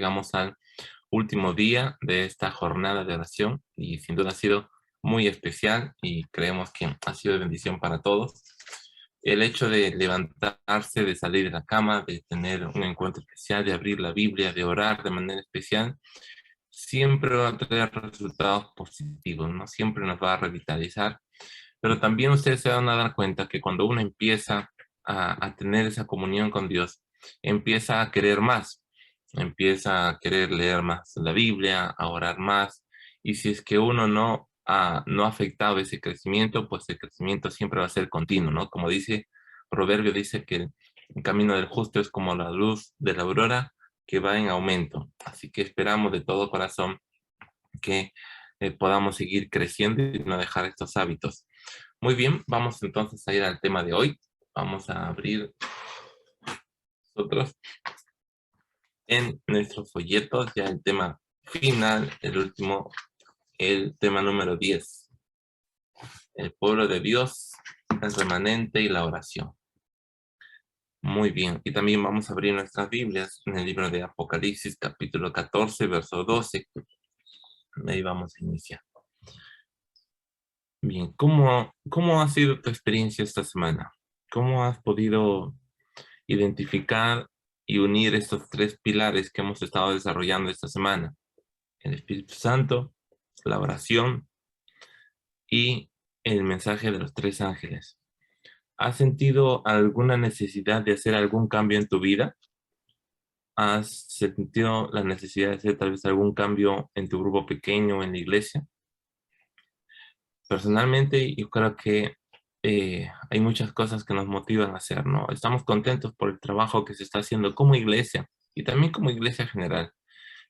llegamos al último día de esta jornada de oración y sin duda ha sido muy especial y creemos que ha sido de bendición para todos. El hecho de levantarse, de salir de la cama, de tener un encuentro especial, de abrir la Biblia, de orar de manera especial, siempre va a traer resultados positivos, ¿no? Siempre nos va a revitalizar, pero también ustedes se van a dar cuenta que cuando uno empieza a tener esa comunión con Dios, empieza a querer más, empieza a querer leer más la Biblia, a orar más, y si es que uno no ha afectado ese crecimiento, pues el crecimiento siempre va a ser continuo, ¿no? Como dice, Proverbio dice que el camino del justo es como la luz de la aurora que va en aumento. Así que esperamos de todo corazón que podamos seguir creciendo y no dejar estos hábitos. Muy bien, vamos entonces a ir al tema de hoy. Vamos a abrir nosotros en nuestros folletos ya el tema final, el último, el tema número 10. El pueblo de Dios, el remanente y la oración. Muy bien, y también vamos a abrir nuestras Biblias en el libro de Apocalipsis, capítulo 14, verso 12. Ahí vamos a iniciar. Bien, ¿cómo ha sido tu experiencia esta semana? ¿Cómo has podido identificar y unir estos tres pilares que hemos estado desarrollando esta semana? El Espíritu Santo, la oración y el mensaje de los tres ángeles. ¿Has sentido alguna necesidad de hacer algún cambio en tu vida? ¿Has sentido la necesidad de hacer tal vez algún cambio en tu grupo pequeño, en la iglesia? Personalmente, yo creo que hay muchas cosas que nos motivan a hacer, ¿no? Estamos contentos por el trabajo que se está haciendo como iglesia y también como iglesia general.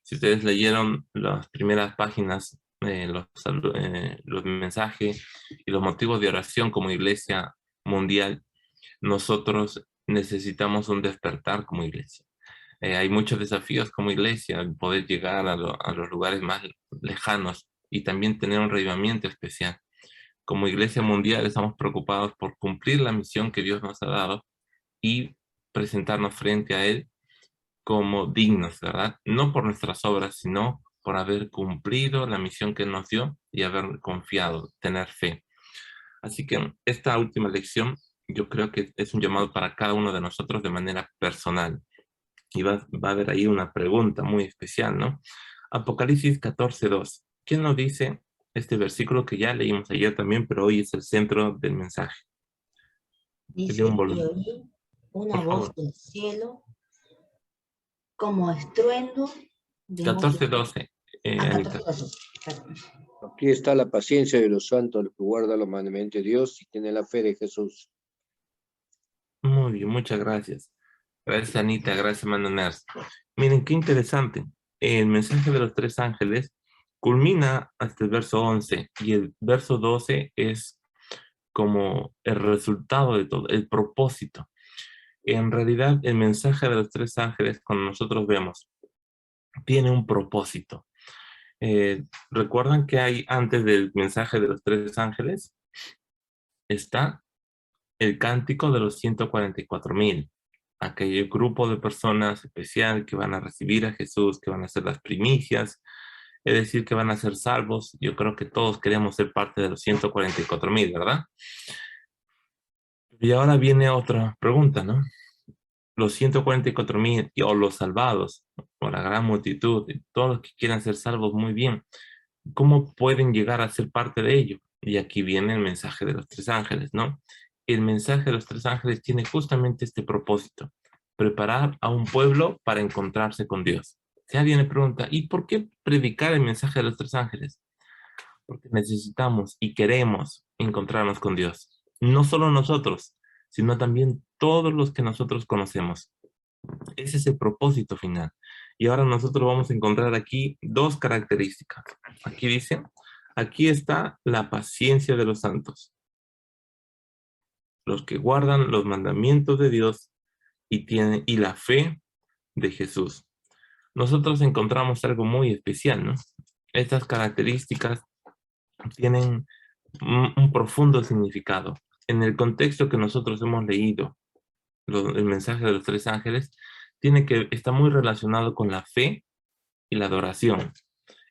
Si ustedes leyeron las primeras páginas, los mensajes y los motivos de oración como iglesia mundial, nosotros necesitamos un despertar como iglesia. Hay muchos desafíos como iglesia, poder llegar a los lugares más lejanos y también tener un revivamiento especial. Como iglesia mundial estamos preocupados por cumplir la misión que Dios nos ha dado y presentarnos frente a Él como dignos, ¿verdad? No por nuestras obras, sino por haber cumplido la misión que nos dio y haber confiado, tener fe. Así que esta última lección yo creo que es un llamado para cada uno de nosotros de manera personal. Y va a haber ahí una pregunta muy especial, ¿no? Apocalipsis 14:2. ¿Quién nos dice este versículo que ya leímos ayer también, pero hoy es el centro del mensaje? Tiene un Dice, y volumen, oí una por voz favor. del cielo como estruendo de muchos... 14:12. Ah, Anita. 14, perdón. Aquí está la paciencia de los santos, los que guardan los mandamientos de Dios y tienen la fe de Jesús. Muy bien, muchas gracias. Gracias, Anita. Gracias, Mano Ners. Miren, qué interesante. El mensaje de los tres ángeles culmina hasta el verso 11 y el verso 12 es como el resultado de todo, el propósito. En realidad, el mensaje de los tres ángeles, cuando nosotros vemos, tiene un propósito. ¿Recuerdan que hay antes del mensaje de los tres ángeles? Está el cántico de los 144,000, aquel grupo de personas especial que van a recibir a Jesús, que van a ser las primicias, es decir, que van a ser salvos. Yo creo que todos queremos ser parte de los 144,000, ¿verdad? Y ahora viene otra pregunta, ¿no? Los 144,000 o los salvados, o la gran multitud, todos los que quieran ser salvos, muy bien. ¿Cómo pueden llegar a ser parte de ello? Y aquí viene el mensaje de los tres ángeles, ¿no? El mensaje de los tres ángeles tiene justamente este propósito: preparar a un pueblo para encontrarse con Dios. Si alguien le pregunta, ¿y por qué predicar el mensaje de los tres ángeles? Porque necesitamos y queremos encontrarnos con Dios. No solo nosotros, sino también todos los que nosotros conocemos. Ese es el propósito final. Y ahora nosotros vamos a encontrar aquí dos características. Aquí dice, aquí está la paciencia de los santos, los que guardan los mandamientos de Dios y la fe de Jesús. Nosotros encontramos algo muy especial, ¿no? Estas características tienen un profundo significado. En el contexto que nosotros hemos leído, el mensaje de los tres ángeles, está muy relacionado con la fe y la adoración.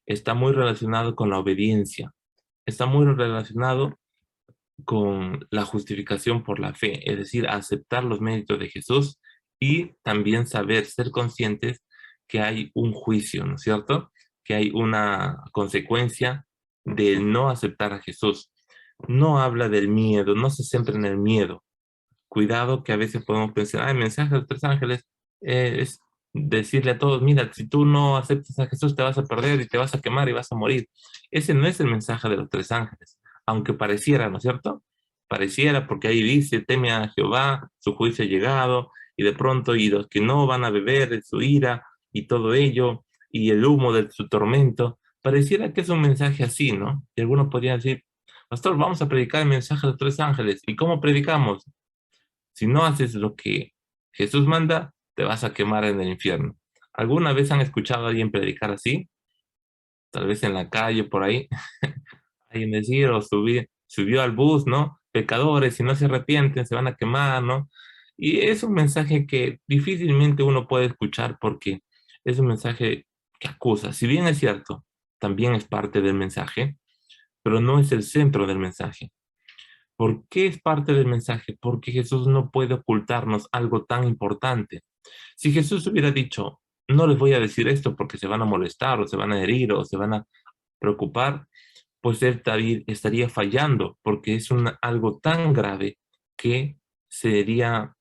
Está muy relacionado con la obediencia. Está muy relacionado con la justificación por la fe, es decir, aceptar los méritos de Jesús y también saber, ser conscientes que hay un juicio, ¿no es cierto? Que hay una consecuencia del no aceptar a Jesús. No habla del miedo, no se centra en el miedo. Cuidado que a veces podemos pensar, el mensaje de los tres ángeles es decirle a todos, mira, si tú no aceptas a Jesús te vas a perder y te vas a quemar y vas a morir. Ese no es el mensaje de los tres ángeles, aunque pareciera, ¿no es cierto? Pareciera porque ahí dice, teme a Jehová, su juicio ha llegado, y de pronto, y los que no van a beber de su ira, y todo ello, y el humo de su tormento, pareciera que es un mensaje así, ¿no? Y algunos podrían decir, pastor, vamos a predicar el mensaje de los tres ángeles. ¿Y cómo predicamos? Si no haces lo que Jesús manda, te vas a quemar en el infierno. ¿Alguna vez han escuchado a alguien predicar así? Tal vez en la calle, por ahí. Alguien decir, o subió al bus, ¿no? Pecadores, si no se arrepienten, se van a quemar, ¿no? Y es un mensaje que difícilmente uno puede escuchar porque es un mensaje que acusa. Si bien es cierto, también es parte del mensaje, pero no es el centro del mensaje. ¿Por qué es parte del mensaje? Porque Jesús no puede ocultarnos algo tan importante. Si Jesús hubiera dicho, no les voy a decir esto porque se van a molestar o se van a herir o se van a preocupar, pues él estaría fallando porque es algo tan grave que sería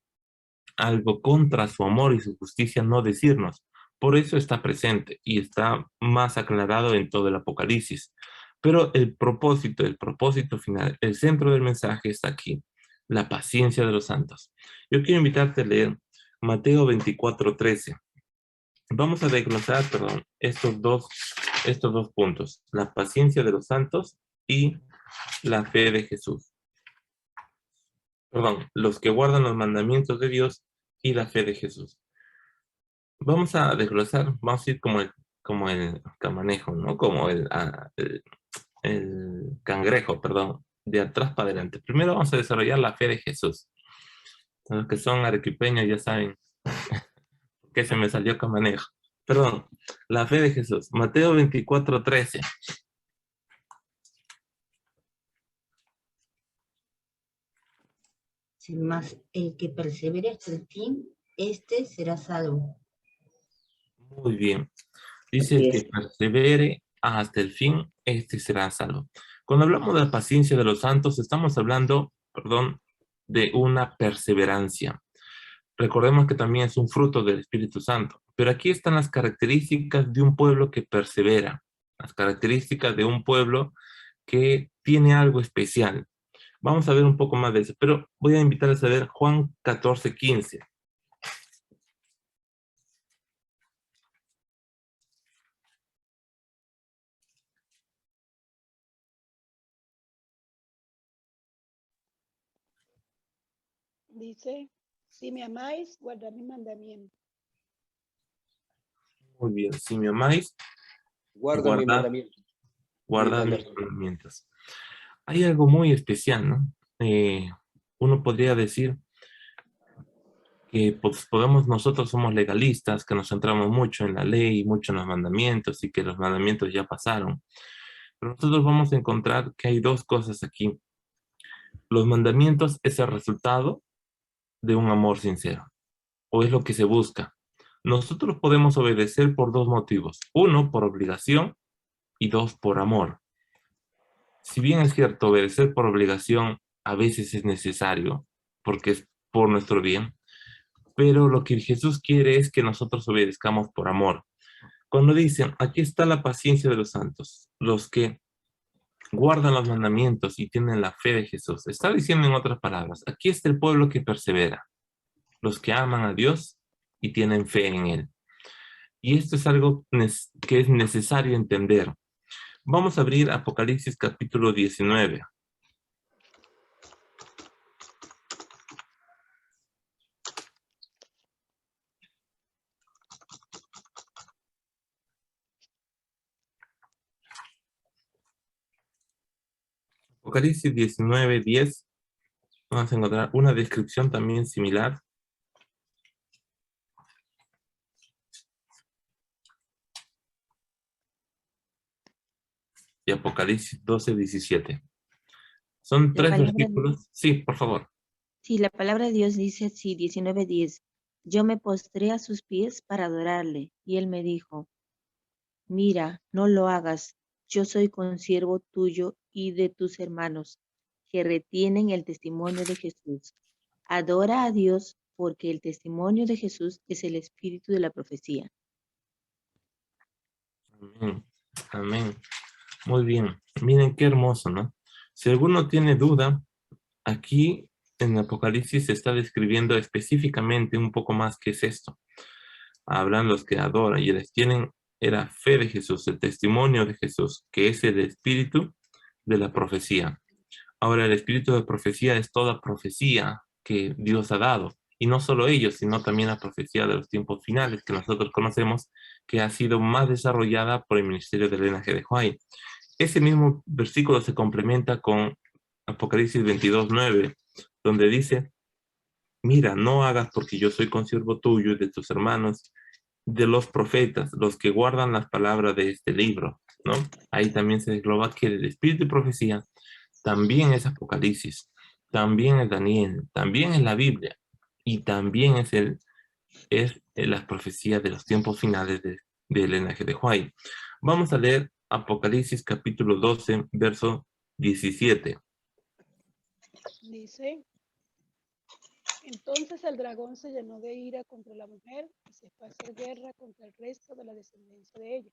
algo contra su amor y su justicia no decirnos. Por eso está presente y está más aclarado en todo el Apocalipsis. Pero el propósito final, el centro del mensaje está aquí, la paciencia de los santos. Yo quiero invitarte a leer Mateo 24:13. Vamos a desglosar, perdón, estos dos puntos, la paciencia de los santos y la fe de Jesús. Perdón, los que guardan los mandamientos de Dios y la fe de Jesús. Vamos a desglosar, vamos a ir como el camanejo, ¿no? Como el cangrejo, perdón, de atrás para adelante. Primero vamos a desarrollar la fe de Jesús. Los que son arequipeños ya saben que se me salió camanejo. Perdón, la fe de Jesús. Mateo 24:13. Sin más, el que persevere hasta el fin, este será salvo. Muy bien. Dice Así el es. que persevere hasta el fin, este será salvo. Cuando hablamos de la paciencia de los santos, estamos hablando, perdón, de una perseverancia. Recordemos que también es un fruto del Espíritu Santo. Pero aquí están las características de un pueblo que persevera, las características de un pueblo que tiene algo especial. Vamos a ver un poco más de eso, pero voy a invitarles a ver Juan 14:15. Dice, si me amáis, guardad mi mandamiento. Muy bien, si me amáis, Guarda mi guardad, mandamiento. guardad mis mandamientos. Hay algo muy especial, ¿no? Uno podría decir que pues, nosotros somos legalistas, que nos centramos mucho en la ley, mucho en los mandamientos y que los mandamientos ya pasaron. Pero nosotros vamos a encontrar que hay dos cosas aquí. Los mandamientos es el resultado de un amor sincero, o es lo que se busca. Nosotros podemos obedecer por dos motivos. Uno, por obligación y dos, por amor. Si bien es cierto, obedecer por obligación a veces es necesario, porque es por nuestro bien, pero lo que Jesús quiere es que nosotros obedezcamos por amor. Cuando dicen, aquí está la paciencia de los santos, los que guardan los mandamientos y tienen la fe de Jesús, está diciendo en otras palabras, aquí está el pueblo que persevera, los que aman a Dios y tienen fe en Él. Y esto es algo que es necesario entender. Vamos a abrir Apocalipsis capítulo 19. Apocalipsis 19:10, vamos a encontrar una descripción también similar. y Apocalipsis 12, 17. Son La tres palabra, versículos. Sí, por favor. sí, la palabra de Dios dice así, 19:10. Yo me postré a sus pies para adorarle, y él me dijo, mira, no lo hagas, yo soy consiervo tuyo y de tus hermanos, que retienen el testimonio de Jesús. Adora a Dios, porque el testimonio de Jesús es el espíritu de la profecía. Amén. Amén. Muy bien. Miren qué hermoso, ¿no? Si alguno tiene duda, aquí en Apocalipsis se está describiendo específicamente un poco más qué es esto. Hablan los que adoran y les tienen, era fe de Jesús, el testimonio de Jesús, que es el espíritu de la profecía. Ahora, el espíritu de profecía es toda profecía que Dios ha dado. Y no solo ellos, sino también la profecía de los tiempos finales que nosotros conocemos, que ha sido más desarrollada por el ministerio de Elena G. de White. Ese mismo versículo se complementa con Apocalipsis 22:9, donde dice, mira, no hagas porque yo soy consiervo tuyo y de tus hermanos, de los profetas, los que guardan las palabras de este libro, ¿no? Ahí también se desgloba que el espíritu de profecía también es Apocalipsis, también es Daniel, también es la Biblia y también es las profecías de los tiempos finales de Elena G. de White. Vamos a leer Apocalipsis capítulo 12, verso 17. Dice, entonces el dragón se llenó de ira contra la mujer y se fue a hacer guerra contra el resto de la descendencia de ella,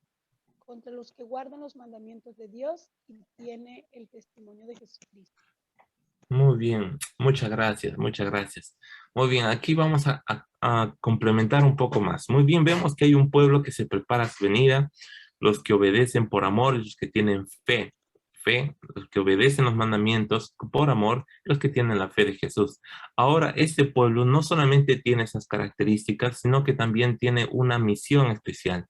contra los que guardan los mandamientos de Dios y tiene el testimonio de Jesucristo. Muy bien, muchas gracias, muchas gracias. Muy bien, aquí vamos a complementar un poco más. Muy bien, vemos que hay un pueblo que se prepara a su venida, los que obedecen por amor, los que tienen fe, los que obedecen los mandamientos por amor, los que tienen la fe de Jesús. Ahora, este pueblo no solamente tiene esas características, sino que también tiene una misión especial,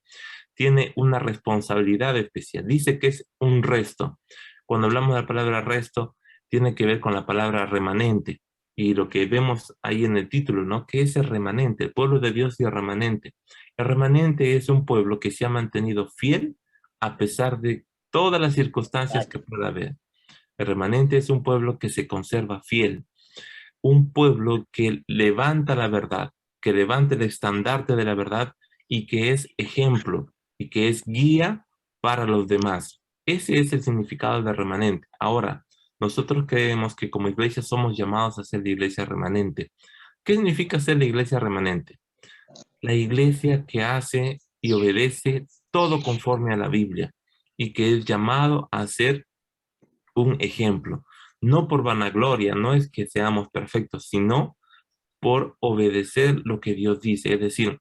tiene una responsabilidad especial. Dice que es un resto. Cuando hablamos de la palabra resto, tiene que ver con la palabra remanente. Y lo que vemos ahí en el título, ¿no? ¿Qué es el remanente? El pueblo de Dios y el remanente. El remanente es un pueblo que se ha mantenido fiel a pesar de todas las circunstancias que pueda haber. El remanente es un pueblo que se conserva fiel. Un pueblo que levanta la verdad, que levanta el estandarte de la verdad y que es ejemplo y que es guía para los demás. Ese es el significado de remanente. Ahora, nosotros creemos que como iglesia somos llamados a ser la iglesia remanente. ¿Qué significa ser la iglesia remanente? La iglesia que hace y obedece todo conforme a la Biblia y que es llamado a ser un ejemplo. No por vanagloria, no es que seamos perfectos, sino por obedecer lo que Dios dice. Es decir,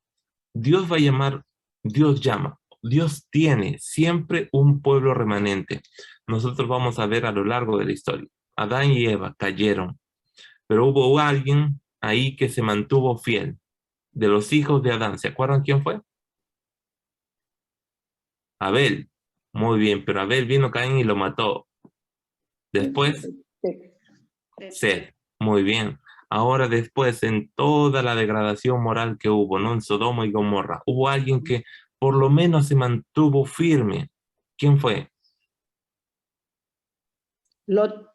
Dios va a llamar, Dios llama, Dios tiene siempre un pueblo remanente. Nosotros vamos a ver a lo largo de la historia. Adán y Eva cayeron, pero hubo alguien ahí que se mantuvo fiel. De los hijos de Adán, ¿se acuerdan quién fue? Abel. Muy bien, pero Abel vino Caín y lo mató. Después, Seth. Muy bien. Ahora después, en toda la degradación moral que hubo, ¿no? En Sodoma y Gomorra, hubo alguien que por lo menos se mantuvo firme. ¿Quién fue? Lot.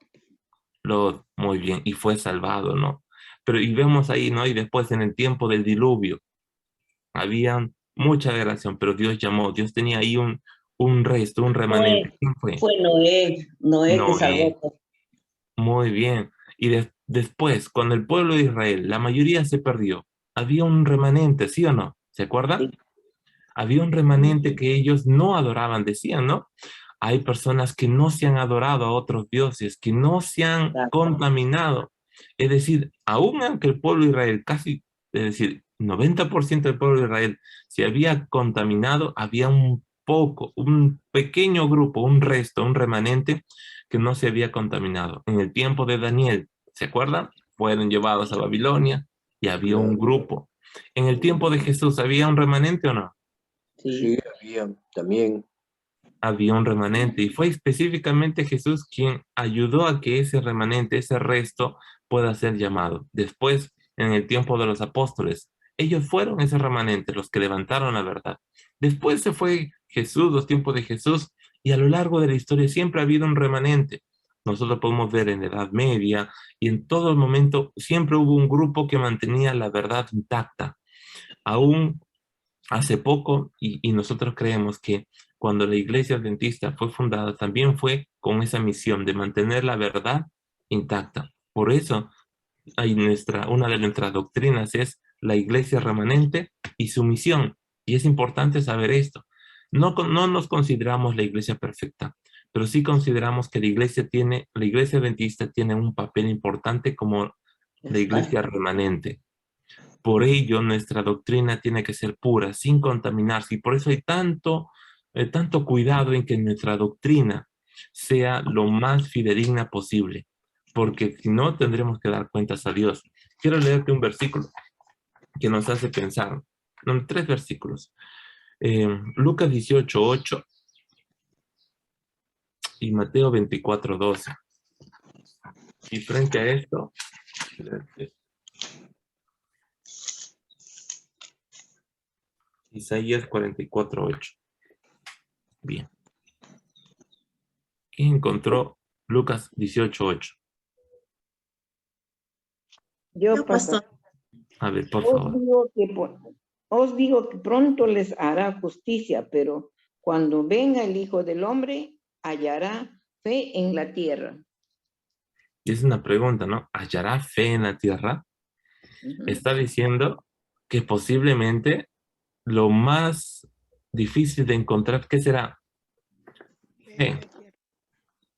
Lot, muy bien, y fue salvado, ¿no? Pero y vemos ahí, ¿no? Y después en el tiempo del diluvio, había mucha degradación, pero Dios llamó, Dios tenía ahí un resto, un remanente. ¿Quién fue? Fue Noé que Noé. salvó. Muy bien. Y después, cuando el pueblo de Israel, la mayoría se perdió, había un remanente, ¿sí o no? ¿Se acuerdan? Sí. Había un remanente que ellos no adoraban, decían, ¿no? Hay personas que no se han adorado a otros dioses, que no se han contaminado. Es decir, aún aunque el pueblo de Israel, casi, es decir, 90% del pueblo de Israel se había contaminado, había un poco, un pequeño grupo, un resto, un remanente que no se había contaminado. En el tiempo de Daniel, ¿se acuerdan? Fueron llevados a Babilonia y había un grupo. En el tiempo de Jesús, ¿había un remanente o no? Sí, había también. Había un remanente y fue específicamente Jesús quien ayudó a que ese remanente, ese resto pueda ser llamado. Después, en el tiempo de los apóstoles, ellos fueron ese remanente, los que levantaron la verdad. Después se fue Jesús, los tiempos de Jesús, Y a lo largo de la historia siempre ha habido un remanente. Nosotros podemos ver en la Edad Media y en todo momento siempre hubo un grupo que mantenía la verdad intacta. Aún hace poco, y nosotros creemos que cuando la Iglesia Adventista fue fundada, también fue con esa misión de mantener la verdad intacta. Por eso, una de nuestras doctrinas es la Iglesia remanente y su misión. Y es importante saber esto. No nos consideramos la Iglesia perfecta, pero sí consideramos que la Iglesia Adventista tiene un papel importante como la Iglesia remanente. Por ello, nuestra doctrina tiene que ser pura, sin contaminarse. Y por eso hay tanto cuidado en que nuestra doctrina sea lo más fidedigna posible. Porque si no, tendremos que dar cuentas a Dios. Quiero leerte un versículo que nos hace pensar. No, 3 versículos. Lucas 18:8 y Mateo 24:12. Y frente a esto, Isaías 44:8. Bien. ¿Quién encontró Lucas 18:8? Yo, pastor. A ver, por favor. Os digo que pronto les hará justicia, pero cuando venga el Hijo del Hombre, hallará fe en la tierra. Y es una pregunta, ¿no? ¿Hallará fe en la tierra? Está diciendo que posiblemente lo más difícil de encontrar, ¿qué será? Fe.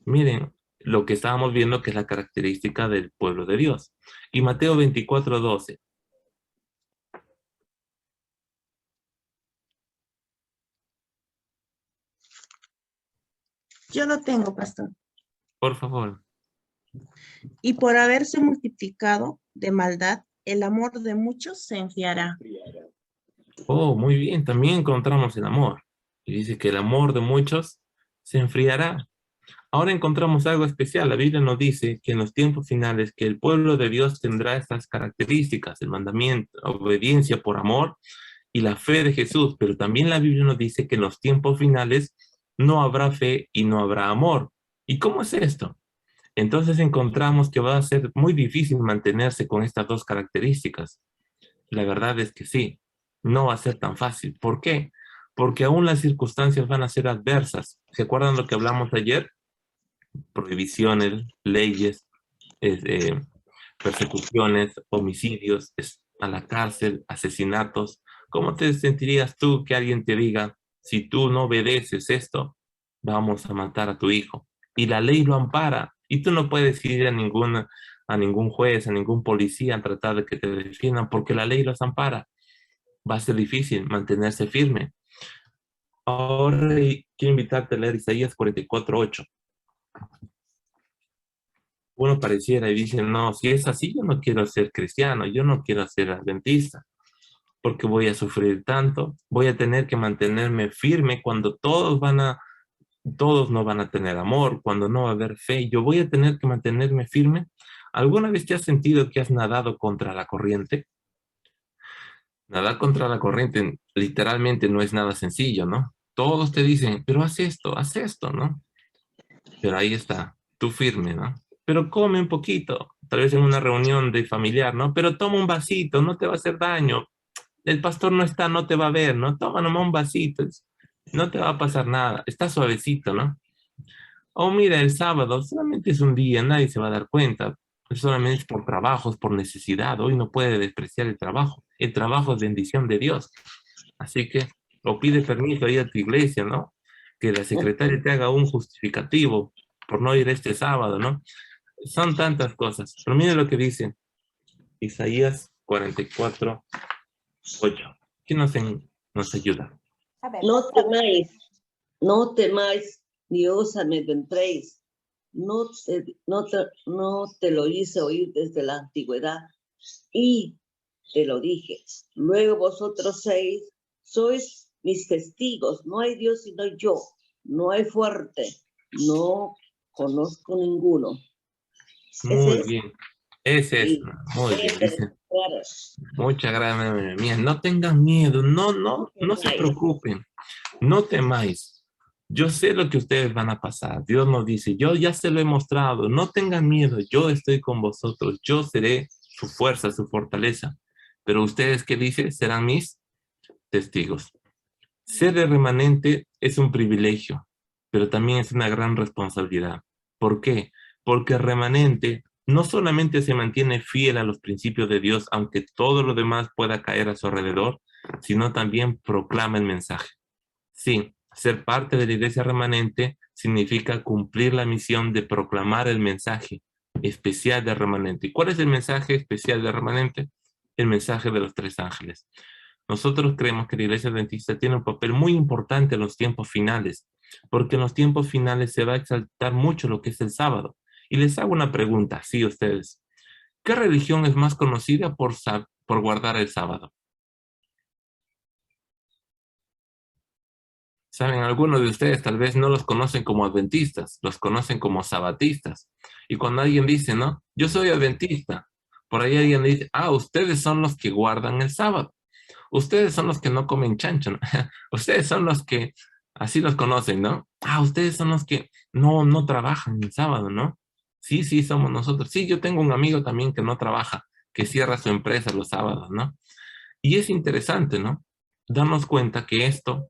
Miren lo que estábamos viendo que es la característica del pueblo de Dios. Y Mateo 24:12. Yo lo tengo, pastor. Por favor. Y por haberse multiplicado de maldad, el amor de muchos se enfriará. Oh, muy bien. También encontramos el amor. Y dice que el amor de muchos se enfriará. Ahora encontramos algo especial. La Biblia nos dice que en los tiempos finales que el pueblo de Dios tendrá estas características, el mandamiento, obediencia por amor y la fe de Jesús. Pero también la Biblia nos dice que en los tiempos finales no habrá fe y no habrá amor. ¿Y cómo es esto? Entonces encontramos que va a ser muy difícil mantenerse con estas 2 características. La verdad es que sí, no va a ser tan fácil. ¿Por qué? Porque aún las circunstancias van a ser adversas. ¿Se acuerdan lo que hablamos ayer? Prohibiciones, leyes, persecuciones, homicidios, a la cárcel, asesinatos. ¿Cómo te sentirías tú que alguien te diga, si tú no obedeces esto, vamos a matar a tu hijo? Y la ley lo ampara. Y tú no puedes ir a ningún juez, a ningún policía a tratar de que te defiendan porque la ley los ampara. Va a ser difícil mantenerse firme. Ahora quiero invitarte a leer Isaías 44:8. Uno pareciera y dice, no, si es así, yo no quiero ser cristiano, yo no quiero ser adventista, porque voy a sufrir tanto, voy a tener que mantenerme firme cuando todos no van a tener amor, cuando no va a haber fe, yo voy a tener que mantenerme firme. ¿Alguna vez te has sentido que has nadado contra la corriente? Nadar contra la corriente literalmente no es nada sencillo, ¿no? Todos te dicen, pero haz esto, ¿no? Pero ahí está, tú firme, ¿no? Pero come un poquito, tal vez en una reunión de familiar, ¿no? Pero toma un vasito, no te va a hacer daño. El pastor no está, no te va a ver, ¿no? Toma nomás un vasito, no te va a pasar nada, está suavecito, ¿no? O mira, el sábado solamente es un día, nadie se va a dar cuenta, solamente es por trabajos, por necesidad, hoy no puede despreciar el trabajo es bendición de Dios, así que, o pide permiso ahí a tu iglesia, ¿no? Que la secretaria te haga un justificativo por no ir este sábado, ¿no? Son tantas cosas, pero mire lo que dice Isaías 44:8. ¿Quién nos ayuda? No temáis, ni os amedrentéis. No te lo hice oír desde la antigüedad, y te lo dije. Luego vosotros sois mis testigos. No hay Dios sino yo. No hay fuerte. No conozco ninguno. Muy bien. Ese es, muy bien. Dice, Claro. muchas gracias, mía. No tengan miedo, no se preocupen, no temáis. Yo sé lo que ustedes van a pasar. Dios nos dice, yo ya se lo he mostrado, no tengan miedo, yo estoy con vosotros, yo seré su fuerza, su fortaleza. Pero ustedes, ¿qué dice? Serán mis testigos. Ser el remanente es un privilegio, pero también es una gran responsabilidad. ¿Por qué? Porque el remanente no solamente se mantiene fiel a los principios de Dios, aunque todo lo demás pueda caer a su alrededor, sino también proclama el mensaje. Sí, ser parte de la iglesia remanente significa cumplir la misión de proclamar el mensaje especial del remanente. ¿Y cuál es el mensaje especial del remanente? El mensaje de los tres ángeles. Nosotros creemos que la iglesia adventista tiene un papel muy importante en los tiempos finales, porque en los tiempos finales se va a exaltar mucho lo que es el sábado. Y les hago una pregunta, sí, ustedes. ¿Qué religión es más conocida por guardar el sábado? Saben, algunos de ustedes tal vez no los conocen como adventistas, los conocen como sabatistas. Y cuando alguien dice, no, yo soy adventista, por ahí alguien dice, ah, ustedes son los que guardan el sábado. Ustedes son los que no comen chancho, ¿no? Ustedes son los que, así los conocen, ¿no? Ah, ustedes son los que no trabajan el sábado, ¿no? Sí, sí, somos nosotros. Sí, yo tengo un amigo también que no trabaja, que cierra su empresa los sábados, ¿no? Y es interesante, ¿no? Darnos cuenta que esto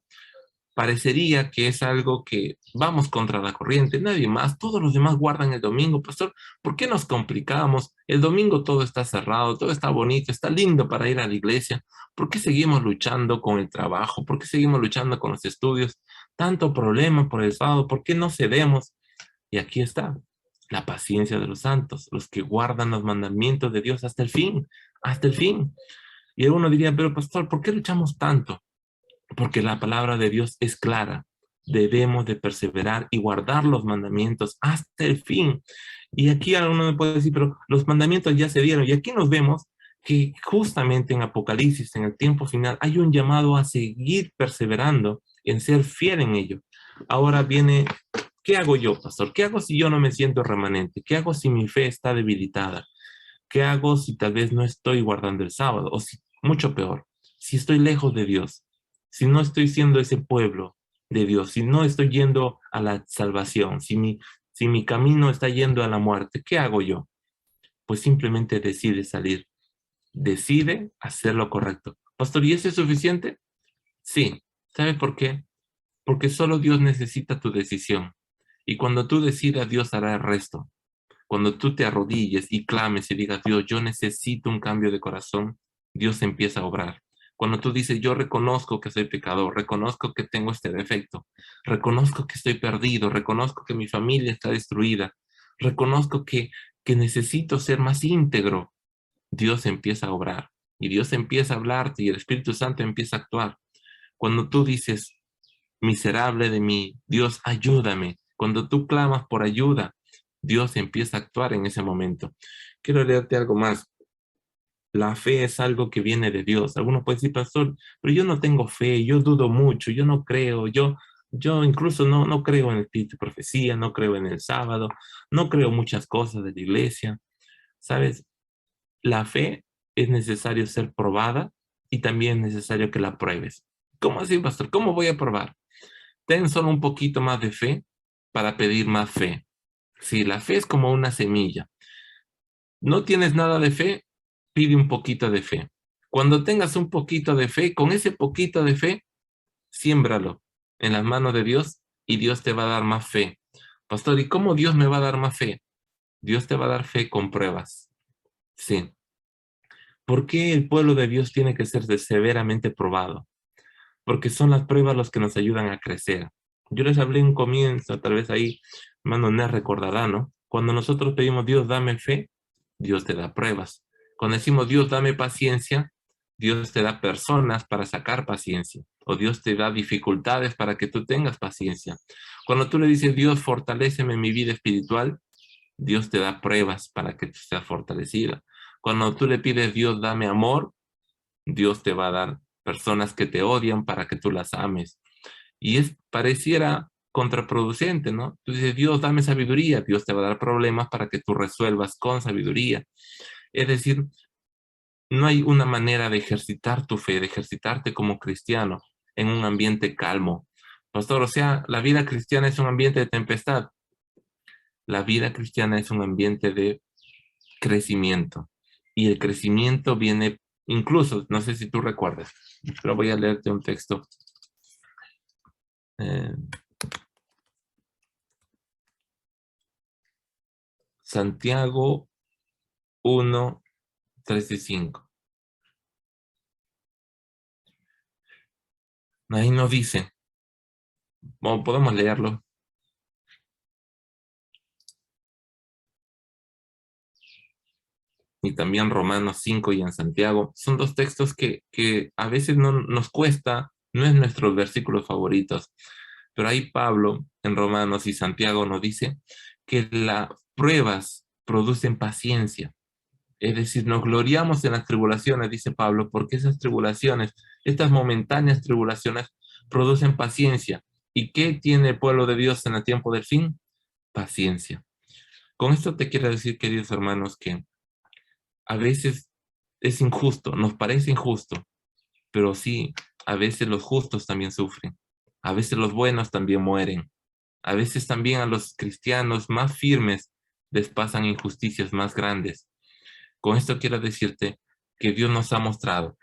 parecería que es algo que vamos contra la corriente, nadie más, todos los demás guardan el domingo, pastor, ¿por qué nos complicamos? El domingo todo está cerrado, todo está bonito, está lindo para ir a la iglesia, ¿por qué seguimos luchando con el trabajo? ¿Por qué seguimos luchando con los estudios? Tanto problema por el sábado, ¿por qué no cedemos? Y aquí está, la paciencia de los santos, los que guardan los mandamientos de Dios hasta el fin, hasta el fin. Y uno diría, pero pastor, ¿por qué luchamos tanto? Porque la palabra de Dios es clara. Debemos de perseverar y guardar los mandamientos hasta el fin. Y aquí alguno me puede decir, pero los mandamientos ya se dieron. Y aquí nos vemos que justamente en Apocalipsis, en el tiempo final, hay un llamado a seguir perseverando en ser fiel en ello. Ahora viene, ¿qué hago yo, pastor? ¿Qué hago si yo no me siento remanente? ¿Qué hago si mi fe está debilitada? ¿Qué hago si tal vez no estoy guardando el sábado? O si, mucho peor, si estoy lejos de Dios, si no estoy siendo ese pueblo de Dios, si no estoy yendo a la salvación, si mi camino está yendo a la muerte, ¿qué hago yo? Pues simplemente decide salir, decide hacer lo correcto. Pastor, ¿y eso es suficiente? Sí. ¿Sabe por qué? Porque solo Dios necesita tu decisión. Y cuando tú decidas, Dios hará el resto. Cuando tú te arrodilles y clames y digas, Dios, yo necesito un cambio de corazón, Dios empieza a obrar. Cuando tú dices, yo reconozco que soy pecador, reconozco que tengo este defecto, reconozco que estoy perdido, reconozco que mi familia está destruida, reconozco que necesito ser más íntegro, Dios empieza a obrar y Dios empieza a hablarte y el Espíritu Santo empieza a actuar. Cuando tú dices, miserable de mí, Dios, ayúdame. Cuando tú clamas por ayuda, Dios empieza a actuar en ese momento. Quiero leerte algo más. La fe es algo que viene de Dios. Algunos pueden decir, pastor, pero yo no tengo fe, yo dudo mucho, yo no creo, yo incluso no creo en el espíritu de profecía, no creo en el sábado, no creo muchas cosas de la iglesia. ¿Sabes? La fe es necesario ser probada y también es necesario que la pruebes. ¿Cómo así, pastor? ¿Cómo voy a probar? Ten solo un poquito más de fe para pedir más fe. Si la fe es como una semilla. No tienes nada de fe, pide un poquito de fe. Cuando tengas un poquito de fe, con ese poquito de fe, siémbralo en las manos de Dios y Dios te va a dar más fe. Pastor, ¿y cómo Dios me va a dar más fe? Dios te va a dar fe con pruebas. Sí. ¿Por qué el pueblo de Dios tiene que ser severamente probado? Porque son las pruebas los que nos ayudan a crecer. Yo les hablé en un comienzo, tal vez ahí, hermano Nes recordará, ¿no? Cuando nosotros pedimos, Dios, dame fe, Dios te da pruebas. Cuando decimos, Dios, dame paciencia, Dios te da personas para sacar paciencia. O Dios te da dificultades para que tú tengas paciencia. Cuando tú le dices, Dios, fortaléceme en mi vida espiritual, Dios te da pruebas para que tú seas fortalecida. Cuando tú le pides, Dios, dame amor, Dios te va a dar personas que te odian para que tú las ames. Y pareciera contraproducente, ¿no? Tú dices, Dios, dame sabiduría, Dios te va a dar problemas para que tú resuelvas con sabiduría. Es decir, no hay una manera de ejercitar tu fe, de ejercitarte como cristiano en un ambiente calmo, Pastor, o sea, la vida cristiana es un ambiente de tempestad. La vida cristiana es un ambiente de crecimiento. Y el crecimiento viene, incluso, no sé si tú recuerdas, pero voy a leerte un texto. Santiago 1, 3 y 5. Ahí nos dice, bueno, podemos leerlo. Y también Romanos 5 y en Santiago. Son dos textos que a veces no nos cuesta, no es nuestros versículos favoritos. Pero ahí Pablo en Romanos y Santiago nos dice que las pruebas producen paciencia. Es decir, nos gloriamos en las tribulaciones, dice Pablo, porque esas tribulaciones, estas momentáneas tribulaciones, producen paciencia. ¿Y qué tiene el pueblo de Dios en el tiempo del fin? Paciencia. Con esto te quiero decir, queridos hermanos, que a veces es injusto, nos parece injusto, pero sí, a veces los justos también sufren. A veces los buenos también mueren. A veces también a los cristianos más firmes les pasan injusticias más grandes. Con esto quiero decirte que Dios nos ha mostrado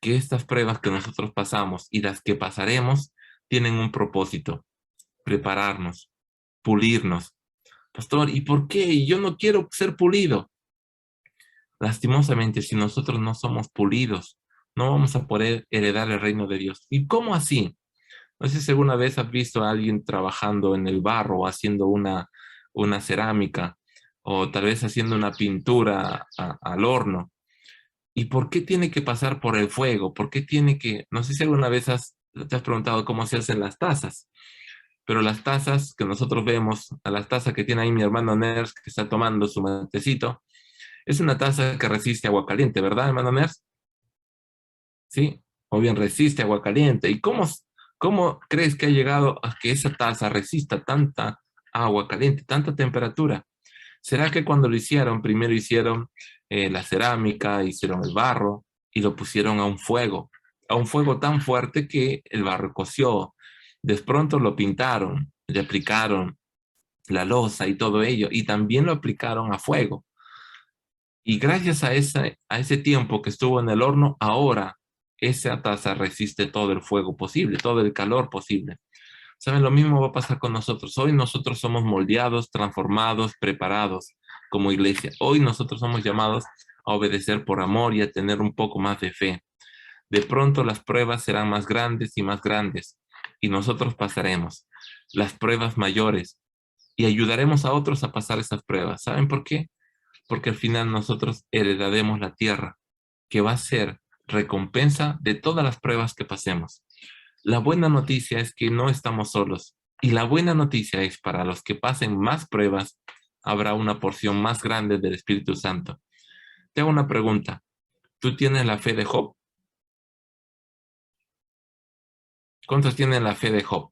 que estas pruebas que nosotros pasamos y las que pasaremos tienen un propósito: prepararnos, pulirnos. Pastor, ¿y por qué? Yo no quiero ser pulido. Lastimosamente, si nosotros no somos pulidos, no vamos a poder heredar el reino de Dios. ¿Y cómo así? No sé si alguna vez has visto a alguien trabajando en el barro, haciendo una cerámica, o tal vez haciendo una pintura al horno. ¿Y por qué tiene que pasar por el fuego? ¿Por qué tiene que...? No sé si alguna vez te has preguntado cómo se hacen las tazas, pero las tazas que nosotros vemos, a la taza que tiene ahí mi hermano Ners, que está tomando su matecito, es una taza que resiste agua caliente, ¿verdad, hermano Ners? Sí, o bien resiste agua caliente. ¿Y cómo crees que ha llegado a que esa taza resista tanta agua caliente, tanta temperatura? ¿Será que cuando lo hicieron, primero hicieron la cerámica, hicieron el barro y lo pusieron a un fuego tan fuerte que el barro coció? De pronto lo pintaron, le aplicaron la loza y todo ello, y también lo aplicaron a fuego. Y gracias a ese tiempo que estuvo en el horno, ahora esa taza resiste todo el fuego posible, todo el calor posible. ¿Saben? Lo mismo va a pasar con nosotros. Hoy nosotros somos moldeados, transformados, preparados como iglesia. Hoy nosotros somos llamados a obedecer por amor y a tener un poco más de fe. De pronto las pruebas serán más grandes y nosotros pasaremos las pruebas mayores y ayudaremos a otros a pasar esas pruebas. ¿Saben por qué? Porque al final nosotros heredaremos la tierra, que va a ser recompensa de todas las pruebas que pasemos. La buena noticia es que no estamos solos. Y la buena noticia es para los que pasen más pruebas, habrá una porción más grande del Espíritu Santo. Te hago una pregunta. ¿Tú tienes la fe de Job? ¿Cuántos tienen la fe de Job?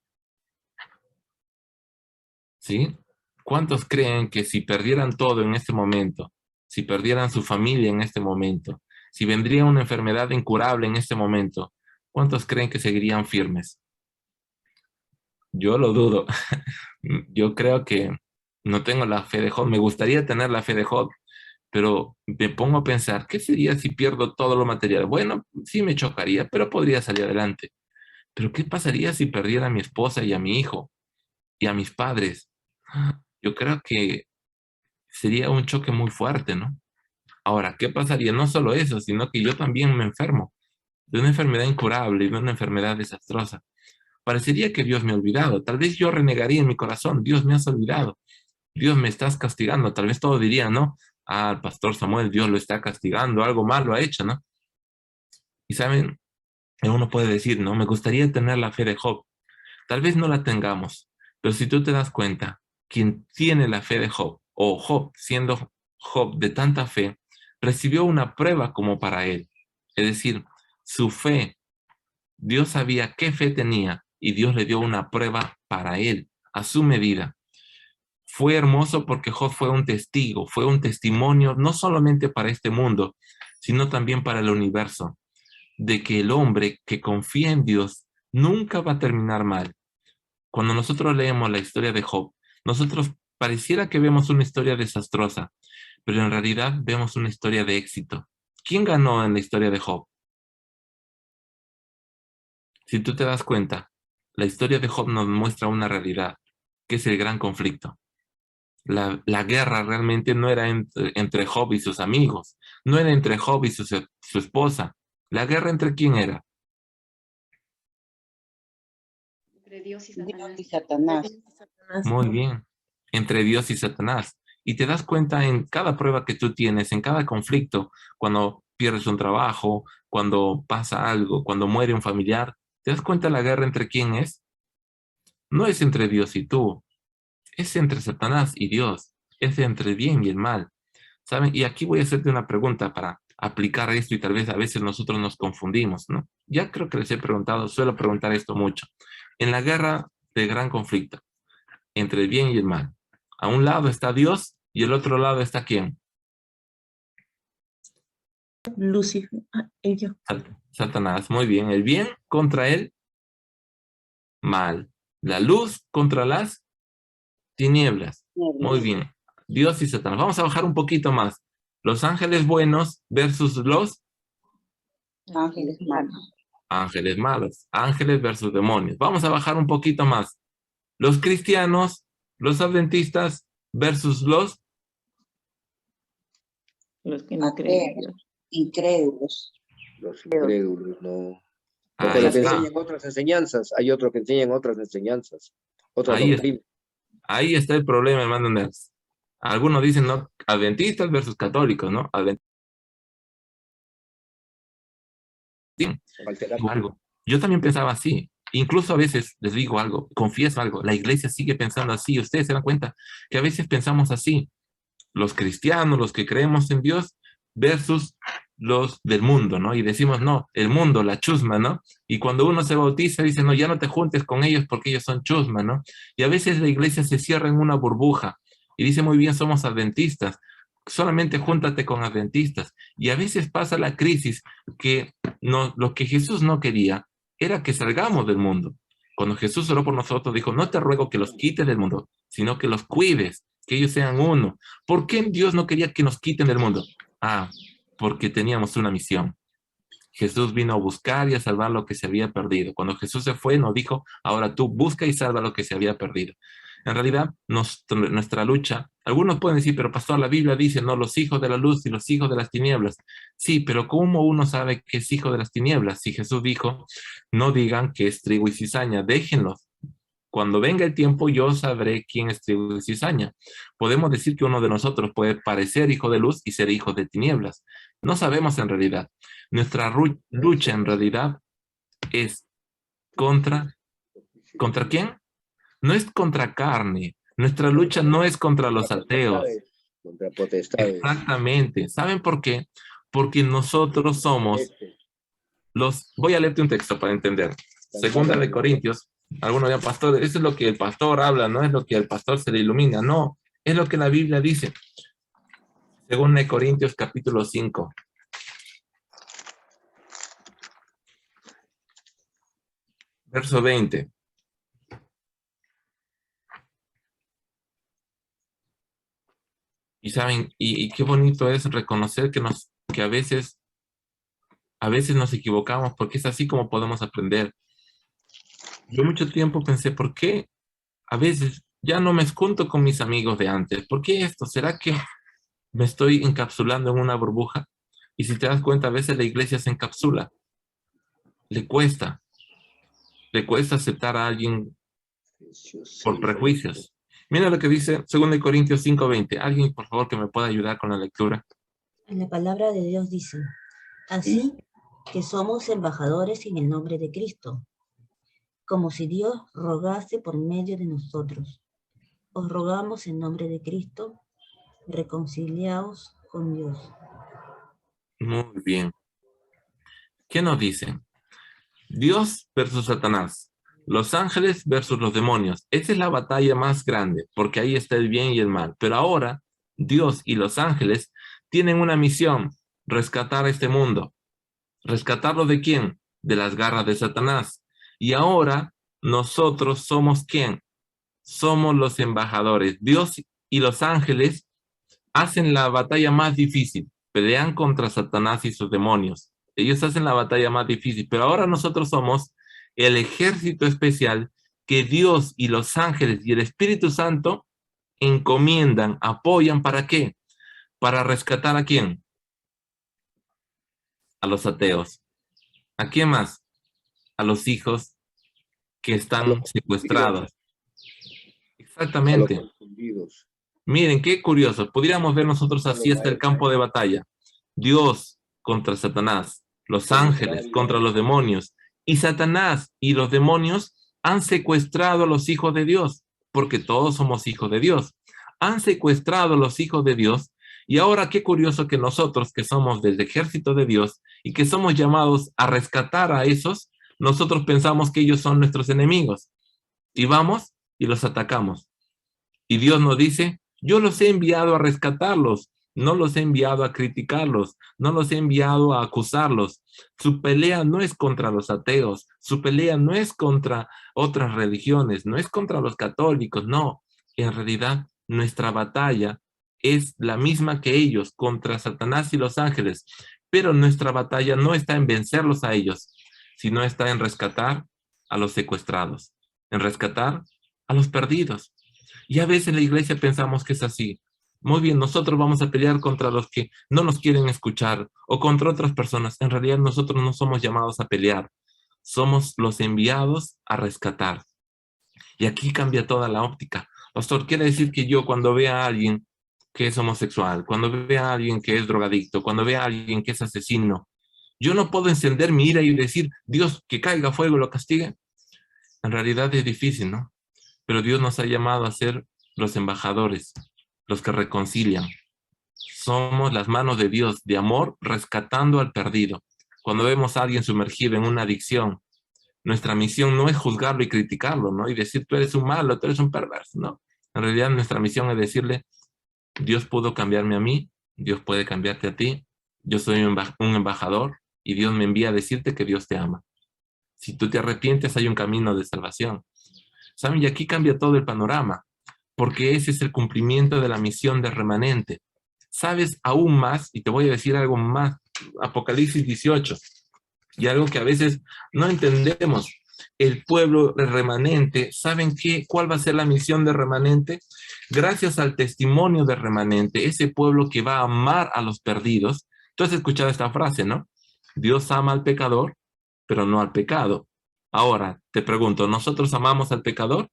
¿Sí? ¿Cuántos creen que si perdieran todo en este momento, si perdieran su familia en este momento, si vendría una enfermedad incurable en este momento, cuántos creen que seguirían firmes? Yo lo dudo. Yo creo que no tengo la fe de Job. Me gustaría tener la fe de Job, pero me pongo a pensar, ¿qué sería si pierdo todo lo material? Bueno, sí me chocaría, pero podría salir adelante. Pero ¿qué pasaría si perdiera a mi esposa y a mi hijo y a mis padres? Yo creo que sería un choque muy fuerte, ¿no? Ahora, ¿qué pasaría? No solo eso, sino que yo también me enfermo de una enfermedad incurable, de una enfermedad desastrosa. Parecería que Dios me ha olvidado. Tal vez yo renegaría en mi corazón, Dios me has olvidado, Dios me estás castigando. Tal vez todo diría, ¿no? Ah, el pastor Samuel, Dios lo está castigando, algo malo ha hecho, ¿no? Y saben, uno puede decir, no, me gustaría tener la fe de Job. Tal vez no la tengamos, pero si tú te das cuenta, quien tiene la fe de Job, o Job, siendo Job de tanta fe, recibió una prueba como para él. Es decir, su fe, Dios sabía qué fe tenía y Dios le dio una prueba para él, a su medida. Fue hermoso porque Job fue un testigo, fue un testimonio, no solamente para este mundo, sino también para el universo, de que el hombre que confía en Dios nunca va a terminar mal, Cuando nosotros leemos la historia de Job, nosotros pareciera que vemos una historia desastrosa, pero en realidad vemos una historia de éxito. ¿Quién ganó en la historia de Job? Si tú te das cuenta, la historia de Job nos muestra una realidad, que es el gran conflicto. La guerra realmente no era entre Job y sus amigos, no era entre Job y su esposa. ¿La guerra entre quién era? Entre Dios y Dios Satanás. y Satanás. Muy bien, entre Dios y Satanás. Y te das cuenta en cada prueba que tú tienes, en cada conflicto, cuando pierdes un trabajo, cuando pasa algo, cuando muere un familiar, ¿te das cuenta la guerra entre quién es? No es entre Dios y tú, es entre Satanás y Dios, es entre el bien y el mal. ¿Saben? Y aquí voy a hacerte una pregunta para aplicar esto y tal vez a veces nosotros nos confundimos, ¿no? Ya creo que les he preguntado, suelo preguntar esto mucho. En la guerra de gran conflicto, entre el bien y el mal, a un lado está Dios y el otro lado está ¿quién? Lucifer, ellos. Satanás, muy bien. El bien contra el mal. La luz contra las tinieblas. Muy bien. Dios y Satanás. Vamos a bajar un poquito más. Los ángeles buenos versus los Ángeles malos. ángeles malos. Ángeles versus demonios. Vamos a bajar un poquito más. Los cristianos, los adventistas versus los que no creen. Incrédulos. Los incrédulos, no. Ahí Porque los que está. enseñan otras enseñanzas, hay otros que enseñan otras enseñanzas, otras Ahí doctrinas. Ahí está el problema, hermano Nels. Algunos dicen, ¿no? Adventistas versus católicos, ¿no? Algo. Yo también pensaba así. Incluso a veces, les digo algo, confieso algo, la iglesia sigue pensando así. Ustedes se dan cuenta que a veces pensamos así. Los cristianos, los que creemos en Dios, versus los del mundo, ¿no? Y decimos, no, el mundo, la chusma, ¿no? Y cuando uno se bautiza, dice, no, ya no te juntes con ellos porque ellos son chusma, ¿no? Y a veces la iglesia se cierra en una burbuja y dice, muy bien, somos adventistas, solamente júntate con adventistas. Y a veces pasa la crisis que no, lo que Jesús no quería era que salgamos del mundo. Cuando Jesús oró por nosotros, dijo, no te ruego que los quites del mundo, sino que los cuides, que ellos sean uno. ¿Por qué Dios no quería que nos quiten del mundo? Ah, porque teníamos una misión. Jesús vino a buscar y a salvar lo que se había perdido. Cuando Jesús se fue, nos dijo, ahora tú busca y salva lo que se había perdido. En realidad, nuestra lucha, algunos pueden decir, pero pastor, la Biblia dice, no, los hijos de la luz y los hijos de las tinieblas. Sí, pero ¿cómo uno sabe que es hijo de las tinieblas? Si Jesús dijo, no digan que es trigo y cizaña, déjenlos. Cuando venga el tiempo, yo sabré quién es trigo y cizaña. Podemos decir que uno de nosotros puede parecer hijo de luz y ser hijo de tinieblas. No sabemos en realidad. Nuestra lucha en realidad es ¿contra quién? No es contra carne. Nuestra lucha no es contra los ateos. Contra potestades. Exactamente. ¿Saben por qué? Porque nosotros somos los... Voy a leerte un texto para entender. Segunda de Corintios. Algunos dirán, pastor, eso es lo que el pastor habla, no es lo que al pastor se le ilumina. No, es lo que la Biblia dice. Segunda de Corintios capítulo 5. Verso 20. Y saben, y qué bonito es reconocer que a veces nos equivocamos, porque es así como podemos aprender. Yo mucho tiempo pensé, ¿por qué a veces ya no me junto con mis amigos de antes? ¿Por qué esto? ¿Será que me estoy encapsulando en una burbuja? Y si te das cuenta, a veces la iglesia se encapsula. Le cuesta aceptar a alguien por prejuicios. Mira lo que dice 2 Corintios 5:20. Alguien, por favor, que me pueda ayudar con la lectura. La palabra de Dios dice, así que somos embajadores en el nombre de Cristo, como si Dios rogase por medio de nosotros. Os rogamos en nombre de Cristo, reconciliaos con Dios. Muy bien. ¿Qué nos dicen? Dios versus Satanás. Los ángeles versus los demonios. Esa es la batalla más grande, porque ahí está el bien y el mal. Pero ahora, Dios y los ángeles tienen una misión, rescatar este mundo. ¿Rescatarlo de quién? De las garras de Satanás. Y ahora, nosotros somos ¿quién? Somos los embajadores. Dios y los ángeles hacen la batalla más difícil, pelean contra Satanás y sus demonios. Ellos hacen la batalla más difícil, pero ahora nosotros somos el ejército especial que Dios y los ángeles y el Espíritu Santo encomiendan, apoyan, ¿para qué? Para rescatar ¿a quién? A los ateos. ¿A quién más? A los hijos que A los están confundidos. secuestrados. A los Exactamente. confundidos. Miren, qué curioso. Podríamos ver nosotros así hasta el campo de batalla. Dios contra Satanás, los ángeles contra los demonios. Y Satanás y los demonios han secuestrado a los hijos de Dios, porque todos somos hijos de Dios. Han secuestrado a los hijos de Dios. Y ahora qué curioso que nosotros, que somos del ejército de Dios y que somos llamados a rescatar a esos, nosotros pensamos que ellos son nuestros enemigos. Y vamos y los atacamos. Y Dios nos dice, yo los he enviado a rescatarlos, no los he enviado a criticarlos, no los he enviado a acusarlos. Su pelea no es contra los ateos, su pelea no es contra otras religiones, no es contra los católicos, no. En realidad, nuestra batalla es la misma que ellos, contra Satanás y los ángeles. Pero nuestra batalla no está en vencerlos a ellos, sino está en rescatar a los secuestrados, en rescatar a los perdidos. Y a veces en la iglesia pensamos que es así. Muy bien, nosotros vamos a pelear contra los que no nos quieren escuchar o contra otras personas. En realidad nosotros no somos llamados a pelear. Somos los enviados a rescatar. Y aquí cambia toda la óptica. Pastor, quiere decir que yo cuando vea a alguien que es homosexual, cuando vea a alguien que es drogadicto, cuando vea a alguien que es asesino, yo no puedo encender mi ira y decir, Dios, que caiga fuego y lo castigue. En realidad es difícil, ¿no? Pero Dios nos ha llamado a ser los embajadores, los que reconcilian. Somos las manos de Dios, de amor, rescatando al perdido. Cuando vemos a alguien sumergido en una adicción, nuestra misión no es juzgarlo y criticarlo, ¿no? Y decir, tú eres un malo, tú eres un perverso, ¿no? En realidad nuestra misión es decirle, Dios pudo cambiarme a mí, Dios puede cambiarte a ti, yo soy un embajador y Dios me envía a decirte que Dios te ama. Si tú te arrepientes, hay un camino de salvación. ¿Saben? Y aquí cambia todo el panorama, porque ese es el cumplimiento de la misión del remanente. ¿Sabes aún más? Y te voy a decir algo más, Apocalipsis 18, y algo que a veces no entendemos. El pueblo remanente, ¿saben qué? ¿Cuál va a ser la misión del remanente? Gracias al testimonio del remanente, ese pueblo que va a amar a los perdidos. Tú has escuchado esta frase, ¿no? Dios ama al pecador, pero no al pecado. Ahora, te pregunto, ¿nosotros amamos al pecador?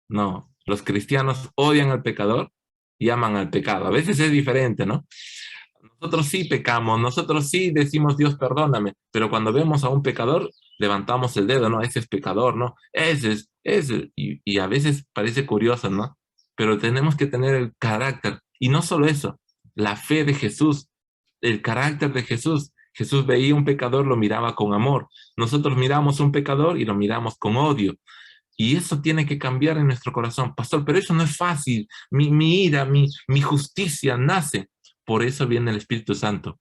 No, los cristianos odian al pecador y aman al pecado. A veces es diferente, ¿no? Nosotros sí pecamos, nosotros sí decimos, Dios, perdóname, pero cuando vemos a un pecador, levantamos el dedo, ¿no? Ese es pecador, ¿no? Ese. Y a veces parece curioso, ¿no? Pero tenemos que tener el carácter. Y no solo eso, la fe de Jesús, el carácter de Jesús. Jesús veía un pecador, lo miraba con amor. Nosotros miramos un pecador y lo miramos con odio. Y eso tiene que cambiar en nuestro corazón. Pastor, pero eso no es fácil. Mi ira, mi justicia nace. Por eso viene el Espíritu Santo,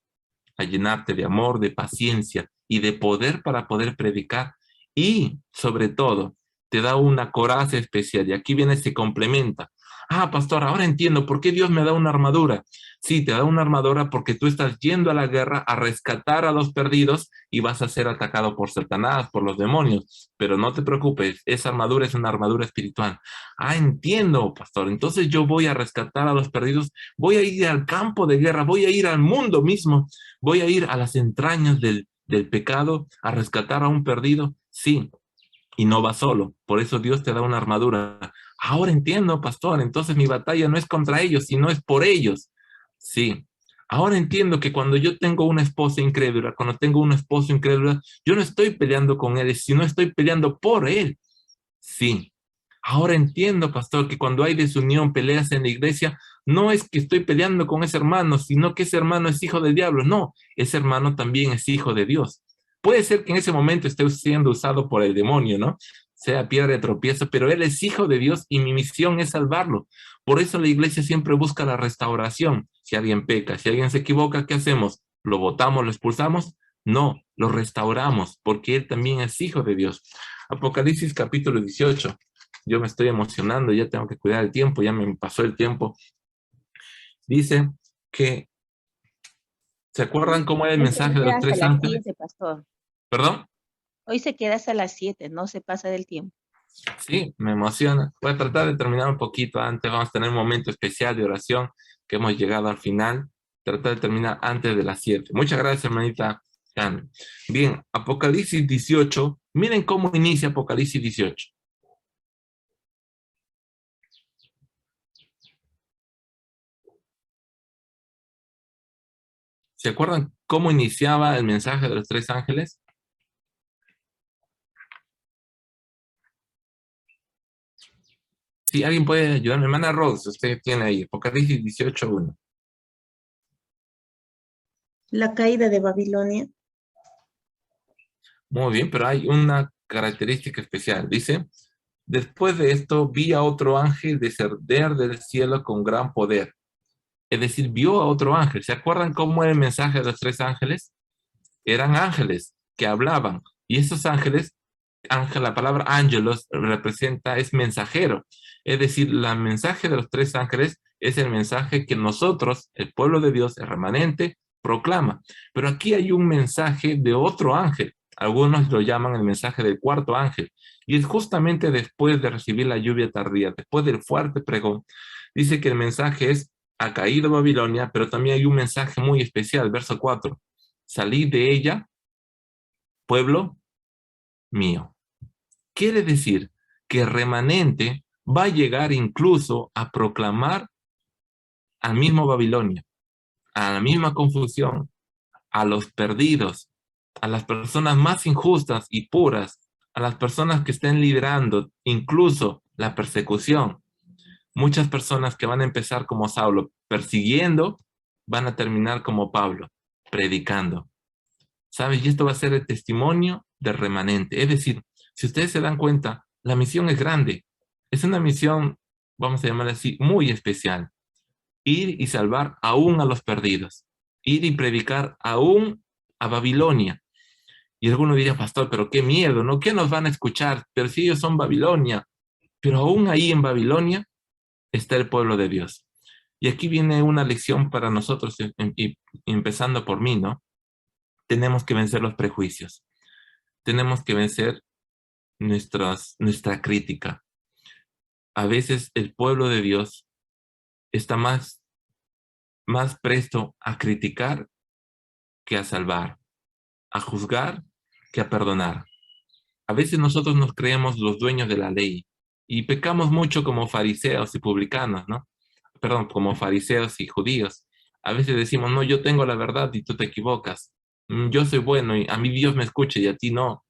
a llenarte de amor, de paciencia y de poder para poder predicar. Y, sobre todo, te da una coraza especial. Y aquí viene, se complementa. Ah, pastor, ahora entiendo por qué Dios me da una armadura. Sí, te da una armadura porque tú estás yendo a la guerra a rescatar a los perdidos y vas a ser atacado por Satanás, por los demonios. Pero no te preocupes, esa armadura es una armadura espiritual. Ah, entiendo, pastor. Entonces yo voy a rescatar a los perdidos, voy a ir al campo de guerra, voy a ir al mundo mismo, voy a ir a las entrañas del pecado a rescatar a un perdido. Sí, y no va solo. Por eso Dios te da una armadura. Ahora entiendo, pastor, entonces mi batalla no es contra ellos, sino es por ellos. Sí. Ahora entiendo que cuando yo tengo una esposa incrédula, cuando tengo un esposo incrédulo, yo no estoy peleando con él, sino estoy peleando por él. Sí. Ahora entiendo, pastor, que cuando hay desunión, peleas en la iglesia, no es que estoy peleando con ese hermano, sino que ese hermano es hijo del diablo. No, ese hermano también es hijo de Dios. Puede ser que en ese momento esté siendo usado por el demonio, ¿no? Sea piedra de tropiezo, pero él es hijo de Dios y mi misión es salvarlo. Por eso la iglesia siempre busca la restauración. Si alguien peca, si alguien se equivoca, ¿qué hacemos? ¿Lo botamos, lo expulsamos? No, lo restauramos porque Él también es hijo de Dios. Apocalipsis capítulo 18. Yo me estoy emocionando, ya tengo que cuidar el tiempo, ya me pasó el tiempo. Dice que, ¿se acuerdan cómo era el Hoy se mensaje de queda los hasta tres las ángeles? 7, pastor. ¿Perdón? Hoy se queda hasta las 7, no se pasa del tiempo. Sí, me emociona. Voy a tratar de terminar un poquito antes. Vamos a tener un momento especial de oración que hemos llegado al final. Tratar de terminar antes de las 7. Muchas gracias, hermanita Carmen. Bien, Apocalipsis 18. Miren cómo inicia Apocalipsis 18. ¿Se acuerdan cómo iniciaba el mensaje de los tres ángeles? Si alguien puede ayudarme, hermana Rose, usted tiene ahí, Apocalipsis 18:1. La caída de Babilonia. Muy bien, pero hay una característica especial. Dice, después de esto vi a otro ángel descender del cielo con gran poder. Es decir, vio a otro ángel. ¿Se acuerdan cómo era el mensaje de los tres ángeles? Eran ángeles que hablaban. Y esos ángeles, la palabra ángelos representa, es mensajero. Es decir, el mensaje de los tres ángeles es el mensaje que nosotros, el pueblo de Dios, el remanente, proclama. Pero aquí hay un mensaje de otro ángel. Algunos lo llaman el mensaje del cuarto ángel. Y es justamente después de recibir la lluvia tardía, después del fuerte pregón. Dice que el mensaje es, ha caído Babilonia, pero también hay un mensaje muy especial, verso 4. Salí de ella, pueblo mío. Quiere decir que el remanente va a llegar incluso a proclamar al mismo Babilonia, a la misma confusión, a los perdidos, a las personas más injustas y puras, a las personas que estén liderando incluso la persecución. Muchas personas que van a empezar como Saulo, persiguiendo, van a terminar como Pablo, predicando. ¿Sabes? Y esto va a ser el testimonio del remanente. Es decir, si ustedes se dan cuenta, la misión es grande. Es una misión, vamos a llamarla así, muy especial. Ir y salvar aún a los perdidos. Ir y predicar aún a Babilonia. Y alguno diría, pastor, pero qué miedo, ¿no? ¿Qué nos van a escuchar? Pero si ellos son Babilonia. Pero aún ahí en Babilonia está el pueblo de Dios. Y aquí viene una lección para nosotros, y empezando por mí, ¿no? Tenemos que vencer los prejuicios. Tenemos que vencer nuestra crítica. A veces el pueblo de Dios está más presto a criticar que a salvar, a juzgar que a perdonar. A veces nosotros nos creemos los dueños de la ley y pecamos mucho como fariseos y publicanos, ¿no? Perdón, como fariseos y judíos. A veces decimos, no, yo tengo la verdad y tú te equivocas. Yo soy bueno y a mí Dios me escucha y a ti no.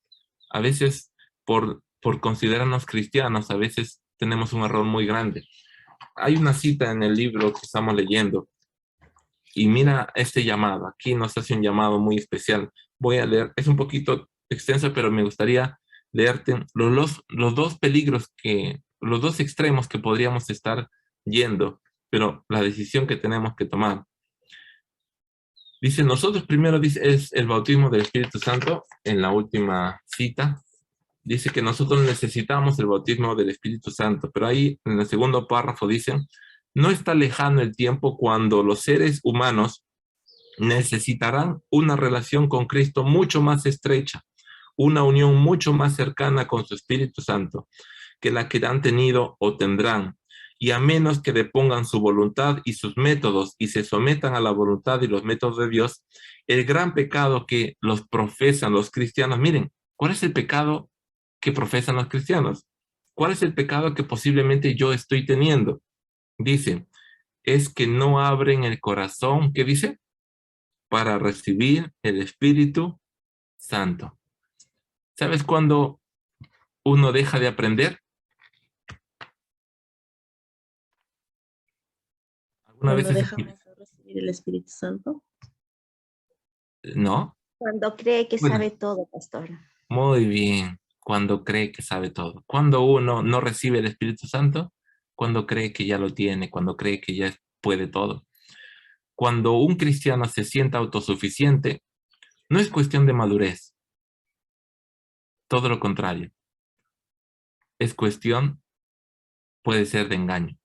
A veces, por considerarnos cristianos, a veces tenemos un error muy grande. Hay una cita en el libro que estamos leyendo y mira este llamado. Aquí nos hace un llamado muy especial. Voy a leer, es un poquito extenso, pero me gustaría leerte los dos peligros los dos extremos que podríamos estar yendo, pero la decisión que tenemos que tomar. Dice, nosotros primero, dice, es el bautismo del Espíritu Santo, en la última cita. Dice que nosotros necesitamos el bautismo del Espíritu Santo, pero ahí en el segundo párrafo dicen, no está lejano el tiempo cuando los seres humanos necesitarán una relación con Cristo mucho más estrecha, una unión mucho más cercana con su Espíritu Santo, que la que han tenido o tendrán. Y a menos que depongan su voluntad y sus métodos y se sometan a la voluntad y los métodos de Dios, el gran pecado que los profesan los cristianos, miren, ¿cuál es el pecado que profesan los cristianos? ¿Cuál es el pecado que posiblemente yo estoy teniendo? Dice, es que no abren el corazón, ¿qué dice? Para recibir el Espíritu Santo. ¿Sabes cuándo uno deja de aprender? ¿Alguna vez Cuando has dejamos de recibir el Espíritu Santo. ¿No? Cuando cree que Bueno, sabe todo, pastor. muy bien. Cuando cree que sabe todo. Cuando uno no recibe el Espíritu Santo, cuando cree que ya lo tiene, cuando cree que ya puede todo. Cuando un cristiano se sienta autosuficiente, No es cuestión de madurez. Todo lo contrario. Es cuestión, puede ser de engaño.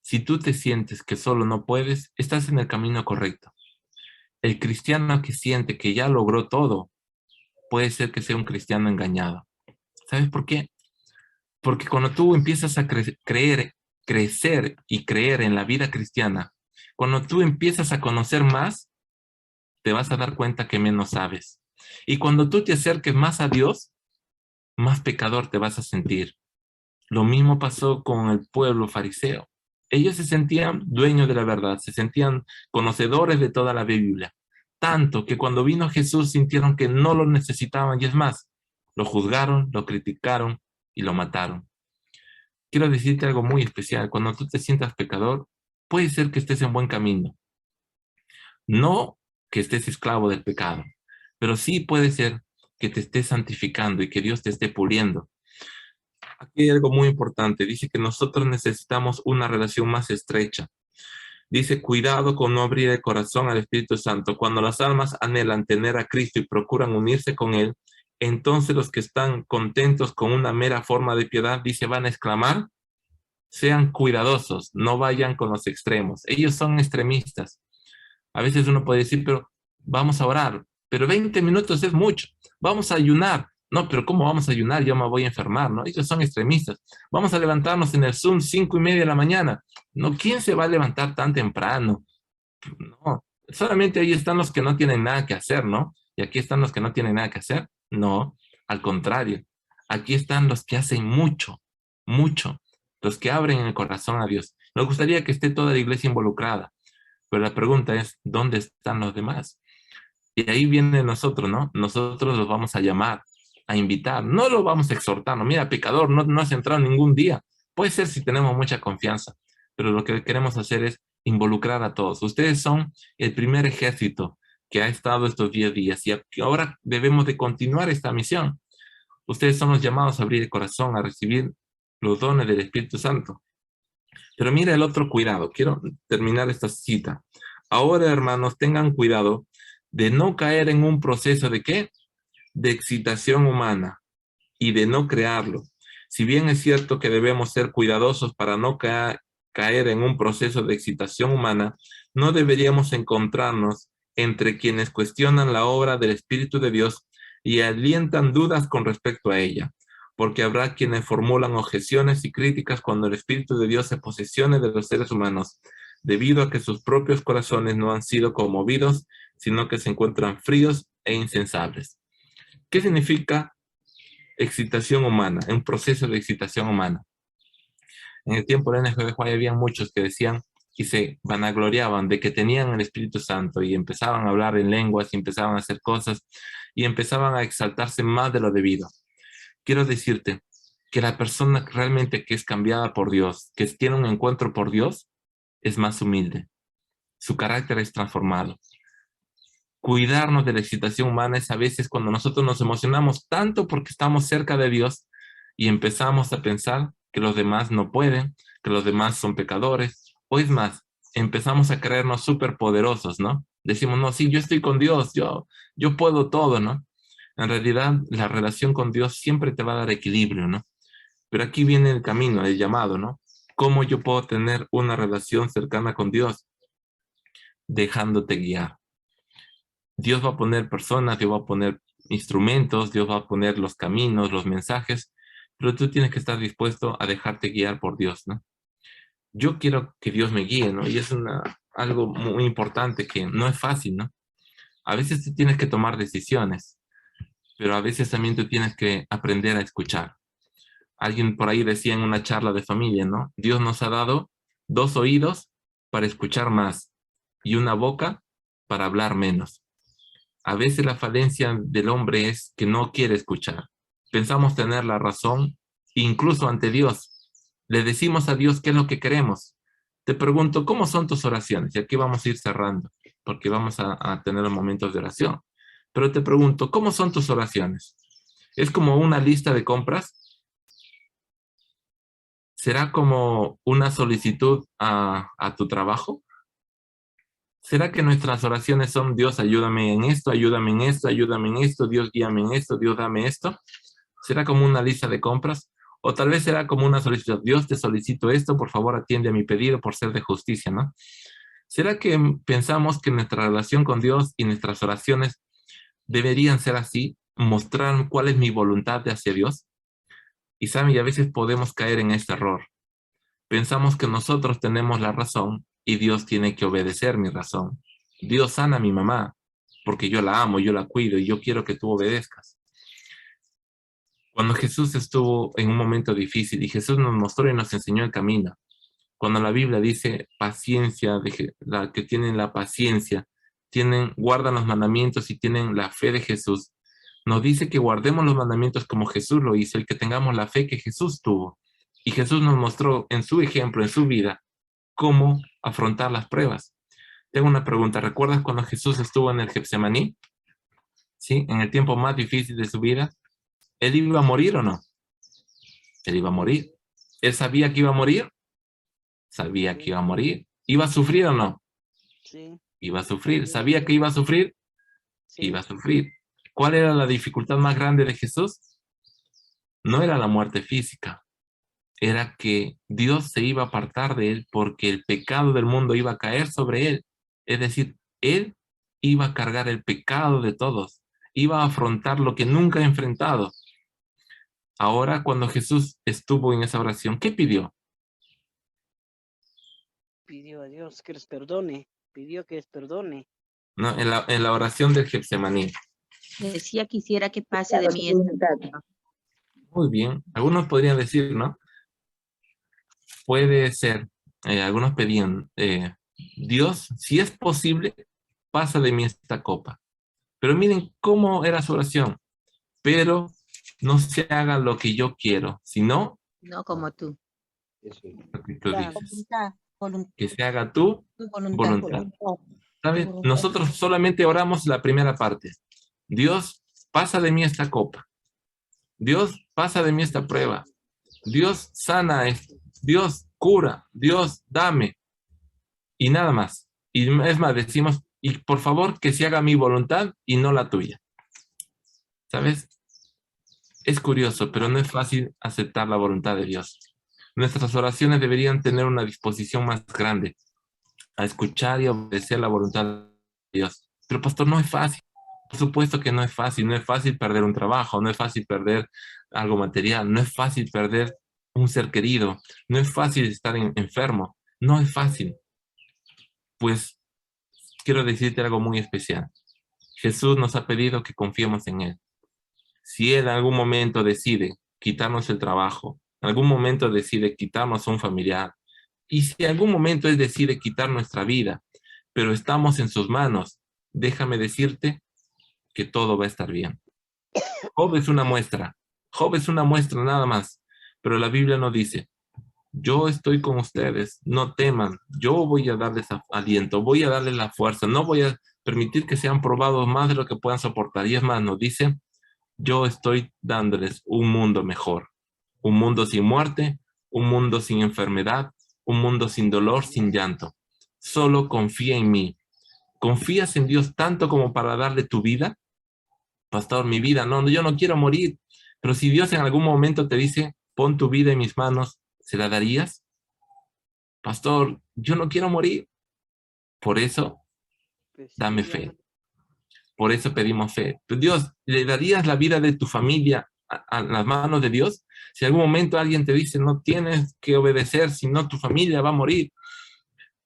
Si tú te sientes que solo no puedes, estás en el camino correcto. El cristiano que siente que ya logró todo, puede ser que sea un cristiano engañado. ¿Sabes por qué? Porque cuando tú empiezas a crecer y creer en la vida cristiana, cuando tú empiezas a conocer más, te vas a dar cuenta que menos sabes. Y cuando tú te acerques más a Dios, más pecador te vas a sentir. Lo mismo pasó con el pueblo fariseo. Ellos se sentían dueños de la verdad, se sentían conocedores de toda la Biblia. Tanto que cuando vino Jesús sintieron que no lo necesitaban y es más, lo juzgaron, lo criticaron y lo mataron. Quiero decirte algo muy especial. Cuando tú te sientas pecador, puede ser que estés en buen camino. No que estés esclavo del pecado, pero sí puede ser que te estés santificando y que Dios te esté puliendo. Aquí hay algo muy importante. Dice que nosotros necesitamos una relación más estrecha. Dice, cuidado con no abrir el corazón al Espíritu Santo. Cuando las almas anhelan tener a Cristo y procuran unirse con Él, entonces los que están contentos con una mera forma de piedad, dice, van a exclamar, sean cuidadosos, no vayan con los extremos. Ellos son extremistas. A veces uno puede decir, pero vamos a orar, pero 20 minutos es mucho. Vamos a ayunar. No, pero ¿cómo vamos a ayunar? Yo me voy a enfermar, ¿no? Ellos son extremistas. Vamos a levantarnos en el Zoom 5:30 de la mañana. No, ¿quién se va a levantar tan temprano? No, solamente ahí están los que no tienen nada que hacer, ¿no? Y aquí están los que no tienen nada que hacer. No, al contrario. Aquí están los que hacen mucho, mucho. Los que abren el corazón a Dios. Nos gustaría que esté toda la iglesia involucrada. Pero la pregunta es, ¿dónde están los demás? Y ahí viene nosotros, ¿no? Nosotros los vamos a llamar, a invitar. No los vamos a exhortar, no, mira, pecador, no has entrado ningún día. Puede ser si tenemos mucha confianza, pero lo que queremos hacer es involucrar a todos. Ustedes son el primer ejército que ha estado estos 10 días y ahora debemos de continuar esta misión. Ustedes son los llamados a abrir el corazón, a recibir los dones del Espíritu Santo. Pero mira el otro cuidado. Quiero terminar esta cita. Ahora, hermanos, tengan cuidado de no caer en un proceso de ¿qué? De excitación humana y de no crearlo. Si bien es cierto que debemos ser cuidadosos para no caer en un proceso de excitación humana, no deberíamos encontrarnos entre quienes cuestionan la obra del Espíritu de Dios y alientan dudas con respecto a ella, porque habrá quienes formulan objeciones y críticas cuando el Espíritu de Dios se posesione de los seres humanos, debido a que sus propios corazones no han sido conmovidos, sino que se encuentran fríos e insensables. ¿Qué significa excitación humana? Un proceso de excitación humana. En el tiempo de NGJ había muchos que decían y se vanagloriaban de que tenían el Espíritu Santo y empezaban a hablar en lenguas y empezaban a hacer cosas y empezaban a exaltarse más de lo debido. Quiero decirte que la persona realmente que es cambiada por Dios, que tiene un encuentro por Dios, es más humilde. Su carácter es transformado. Cuidarnos de la excitación humana es a veces cuando nosotros nos emocionamos tanto porque estamos cerca de Dios y empezamos a pensar que los demás no pueden, que los demás son pecadores, o es más, empezamos a creernos súper poderosos, ¿no? Decimos, no, sí, yo estoy con Dios, yo puedo todo, ¿no? En realidad, la relación con Dios siempre te va a dar equilibrio, ¿no? Pero aquí viene el camino, el llamado, ¿no? ¿Cómo yo puedo tener una relación cercana con Dios? Dejándote guiar. Dios va a poner personas, Dios va a poner instrumentos, Dios va a poner los caminos, los mensajes, pero tú tienes que estar dispuesto a dejarte guiar por Dios, ¿no? Yo quiero que Dios me guíe, ¿no? Y es algo muy importante que no es fácil, ¿no? A veces tú tienes que tomar decisiones, pero a veces también tú tienes que aprender a escuchar. Alguien por ahí decía en una charla de familia, ¿no? Dios nos ha dado 2 oídos para escuchar más y una boca para hablar menos. A veces la falencia del hombre es que no quiere escuchar. Pensamos tener la razón, incluso ante Dios. Le decimos a Dios qué es lo que queremos. Te pregunto, ¿cómo son tus oraciones? Y aquí vamos a ir cerrando, porque vamos a tener los momentos de oración. Pero te pregunto, ¿cómo son tus oraciones? ¿Es como una lista de compras? ¿Será como una solicitud a tu trabajo? ¿Será que nuestras oraciones son Dios, ayúdame en esto, ayúdame en esto, ayúdame en esto, Dios guíame en esto, Dios dame esto? ¿Será como una lista de compras? O tal vez será como una solicitud. Dios, te solicito esto, por favor atiende a mi pedido por ser de justicia, ¿no? ¿Será que pensamos que nuestra relación con Dios y nuestras oraciones deberían ser así? Mostrar cuál es mi voluntad hacia Dios. Y saben, y a veces podemos caer en este error. Pensamos que nosotros tenemos la razón y Dios tiene que obedecer mi razón. Dios sana a mi mamá porque yo la amo, yo la cuido y yo quiero que tú obedezcas. Cuando Jesús estuvo en un momento difícil y Jesús nos mostró y nos enseñó el camino, cuando la Biblia dice paciencia, que tienen la paciencia, guardan los mandamientos y tienen la fe de Jesús, nos dice que guardemos los mandamientos como Jesús lo hizo y que tengamos la fe que Jesús tuvo. Y Jesús nos mostró en su ejemplo, en su vida, cómo afrontar las pruebas. Tengo una pregunta. ¿Recuerdas cuando Jesús estuvo en el Getsemaní? ¿Sí? En el tiempo más difícil de su vida. ¿Él iba a morir o no? Él iba a morir. ¿Él sabía que iba a morir? Sabía que iba a morir. ¿Iba a sufrir o no? Sí, Iba a sufrir. ¿Sabía que iba a sufrir? sí. Iba a sufrir. ¿Cuál era la dificultad más grande de Jesús? No era la muerte física. Era que Dios se iba a apartar de él porque el pecado del mundo iba a caer sobre él. Es decir, él iba a cargar el pecado de todos. Iba a afrontar lo que nunca ha enfrentado. Ahora, cuando Jesús estuvo en esa oración, ¿qué pidió? Pidió a Dios que les perdone. Pidió que les perdone. ¿No? En la oración del Getsemaní. Decía, quisiera que pase de mí esta copa. Muy bien. Algunos podrían decir, ¿no? Puede ser. Algunos pedían, Dios, si es posible, pasa de mí esta copa. Pero miren cómo era su oración. Pero no se haga lo que yo quiero, sino No como tú. lo que tú Claro. dices. Voluntad, Que se haga tu voluntad. voluntad. ¿Sabes? Nosotros solamente oramos la primera parte. Dios, pasa de mí esta copa. Dios, pasa de mí esta prueba. Dios, sana esto. Dios, cura. Dios, dame. Y nada más. Y es más, decimos, y por favor, que se haga mi voluntad y no la tuya. ¿Sabes? Es curioso, pero no es fácil aceptar la voluntad de Dios. Nuestras oraciones deberían tener una disposición más grande a escuchar y obedecer la voluntad de Dios. Pero pastor, no es fácil. Por supuesto que no es fácil. No es fácil perder un trabajo, no es fácil perder algo material, no es fácil perder un ser querido, no es fácil estar enfermo, no es fácil. Pues quiero decirte algo muy especial. Jesús nos ha pedido que confiemos en Él. Si Él en algún momento decide quitarnos el trabajo, en algún momento decide quitarnos a un familiar, y si en algún momento Él decide quitar nuestra vida, pero estamos en sus manos, déjame decirte que todo va a estar bien. Job es una muestra. Job es una muestra nada más. Pero la Biblia nos dice, yo estoy con ustedes, no teman, yo voy a darles aliento, voy a darles la fuerza, no voy a permitir que sean probados más de lo que puedan soportar. Y es más, nos dice, yo estoy dándoles un mundo mejor, un mundo sin muerte, un mundo sin enfermedad, un mundo sin dolor, sin llanto. Solo confía en mí. ¿Confías en Dios tanto como para darle tu vida? Pastor, mi vida, no, yo no quiero morir. Pero si Dios en algún momento te dice, pon tu vida en mis manos, ¿se la darías? Pastor, yo no quiero morir. Por eso, Pues, dame sí, fe. Por eso pedimos fe. Dios, ¿le darías la vida de tu familia a las manos de Dios? Si en algún momento alguien te dice, no tienes que obedecer, si no tu familia va a morir.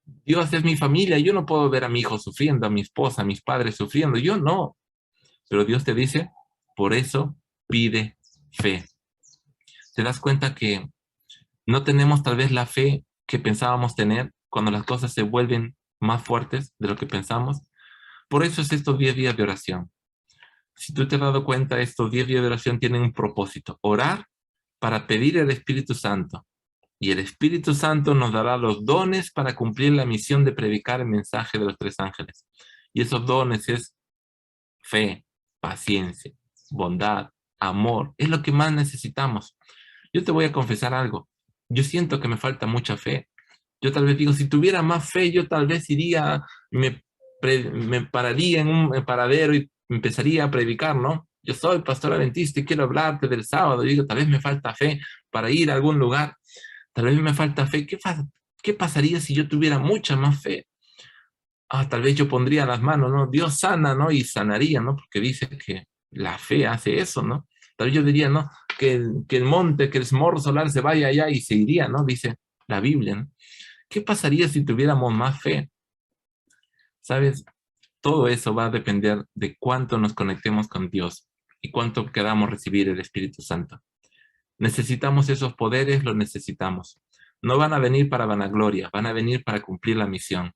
Dios es mi familia, yo no puedo ver a mi hijo sufriendo, a mi esposa, a mis padres sufriendo, yo no. Pero Dios te dice, por eso pide fe. ¿Te das cuenta que no tenemos tal vez la fe que pensábamos tener cuando las cosas se vuelven más fuertes de lo que pensamos? Por eso es estos 10 días de oración. Si tú te has dado cuenta, estos 10 días de oración tienen un propósito, orar para pedir el Espíritu Santo. Y el Espíritu Santo nos dará los dones para cumplir la misión de predicar el mensaje de los 3 ángeles. Y esos dones es fe, paciencia, bondad, amor. Es lo que más necesitamos. Yo te voy a confesar algo. Yo siento que me falta mucha fe. Yo tal vez digo, si tuviera más fe, yo tal vez iría, me pararía en un paradero y empezaría a predicar, ¿no? Yo soy pastor adventista y quiero hablarte del sábado. Y digo, tal vez me falta fe para ir a algún lugar. Tal vez me falta fe. ¿Qué pasaría si yo tuviera mucha más fe? Tal vez yo pondría las manos, ¿no? Dios sana, ¿no? Y sanaría, ¿no? Porque dice que la fe hace eso, ¿no? Tal vez yo diría, ¿no? Que el monte, que el morro solar se vaya allá y se iría, ¿no? Dice la Biblia, ¿no? ¿Qué pasaría si tuviéramos más fe? ¿Sabes? Todo eso va a depender de cuánto nos conectemos con Dios y cuánto queramos recibir el Espíritu Santo. Necesitamos esos poderes, los necesitamos. No van a venir para vanagloria, van a venir para cumplir la misión.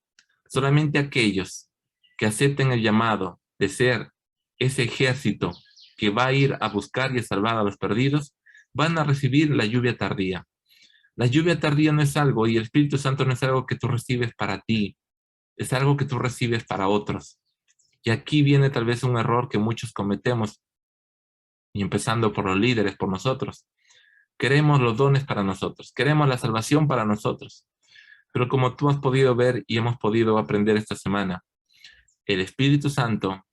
Solamente aquellos que acepten el llamado de ser ese ejército que va a ir a buscar y a salvar a los perdidos, van a recibir la lluvia tardía. La lluvia tardía no es algo, y el Espíritu Santo no es algo que tú recibes para ti, es algo que tú recibes para otros. Y aquí viene tal vez un error que muchos cometemos, y empezando por los líderes, por nosotros. Queremos los dones para nosotros, queremos la salvación para nosotros. Pero como tú has podido ver y hemos podido aprender esta semana, el Espíritu Santo,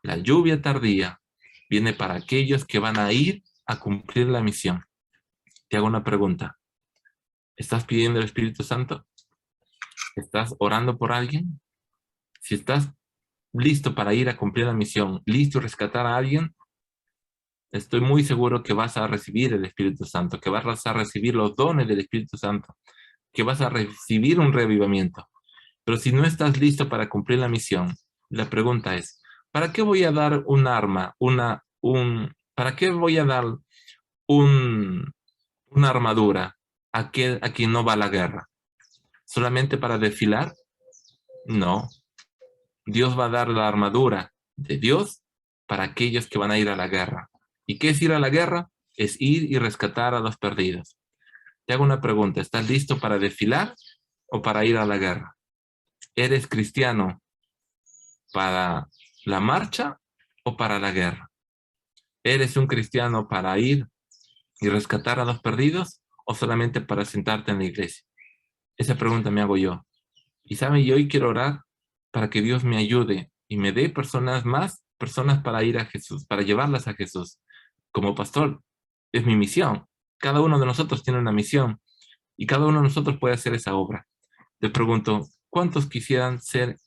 la lluvia tardía, viene para aquellos que van a ir a cumplir la misión. Te hago una pregunta. ¿Estás pidiendo el Espíritu Santo? ¿Estás orando por alguien? Si estás listo para ir a cumplir la misión, listo a rescatar a alguien, estoy muy seguro que vas a recibir el Espíritu Santo, que vas a recibir los dones del Espíritu Santo, que vas a recibir un reavivamiento. Pero si no estás listo para cumplir la misión, la pregunta es, ¿para qué voy a dar un arma, para qué voy a dar una armadura a quien no va a la guerra? ¿Solamente para desfilar? No. Dios va a dar la armadura de Dios para aquellos que van a ir a la guerra. ¿Y qué es ir a la guerra? Es ir y rescatar a los perdidos. Te hago una pregunta, ¿estás listo para desfilar o para ir a la guerra? ¿Eres cristiano para la marcha o para la guerra? ¿Eres un cristiano para ir y rescatar a los perdidos o solamente para sentarte en la iglesia? Esa pregunta me hago yo. Y saben, yo hoy quiero orar para que Dios me ayude y me dé personas para ir a Jesús, para llevarlas a Jesús. Como pastor, es mi misión. Cada uno de nosotros tiene una misión y cada uno de nosotros puede hacer esa obra. Te pregunto, ¿cuántos quisieran ser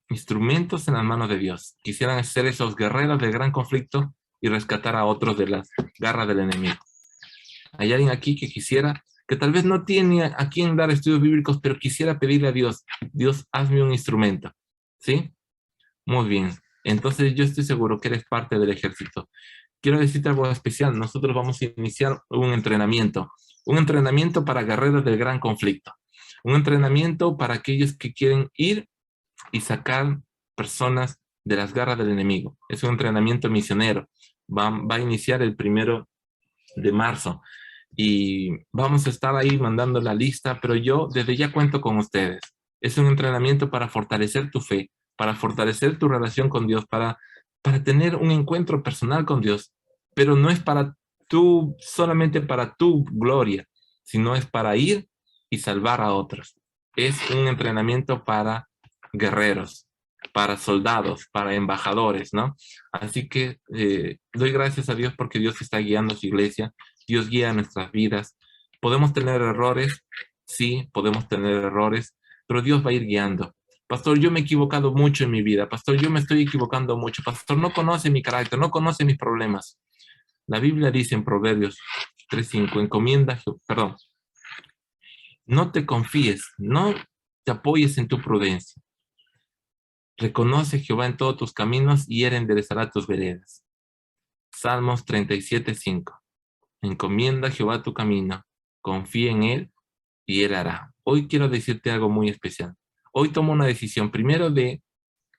instrumentos en las manos de Dios? Quisieran ser esos guerreros del gran conflicto y rescatar a otros de las garras del enemigo. ¿Hay alguien aquí que quisiera, que tal vez no tiene a quién dar estudios bíblicos, pero quisiera pedirle a Dios, Dios, hazme un instrumento? ¿Sí? Muy bien. Entonces yo estoy seguro que eres parte del ejército. Quiero decirte algo especial. Nosotros vamos a iniciar un entrenamiento para guerreros del gran conflicto. Un entrenamiento para aquellos que quieren ir y sacar personas de las garras del enemigo. Es un entrenamiento misionero. Va a iniciar el 1 de marzo. Y vamos a estar ahí mandando la lista, pero yo desde ya cuento con ustedes. Es un entrenamiento para fortalecer tu fe, para fortalecer tu relación con Dios, para tener un encuentro personal con Dios. Pero no es solamente para tu gloria, sino es para ir y salvar a otros. Es un entrenamiento para guerreros, para soldados, para embajadores, ¿no? Así que doy gracias a Dios porque Dios está guiando a su iglesia. Dios guía nuestras vidas. ¿Podemos tener errores? Sí, podemos tener errores, pero Dios va a ir guiando. Pastor, yo me he equivocado mucho en mi vida. Pastor, yo me estoy equivocando mucho. Pastor, no conoce mi carácter, no conoce mis problemas. La Biblia dice en Proverbios 3:5, no te confíes, no te apoyes en tu prudencia. Reconoce a Jehová en todos tus caminos y Él enderezará tus veredas. Salmos 37:5. Encomienda a Jehová tu camino, confía en Él y Él hará. Hoy quiero decirte algo muy especial. Hoy toma una decisión primero de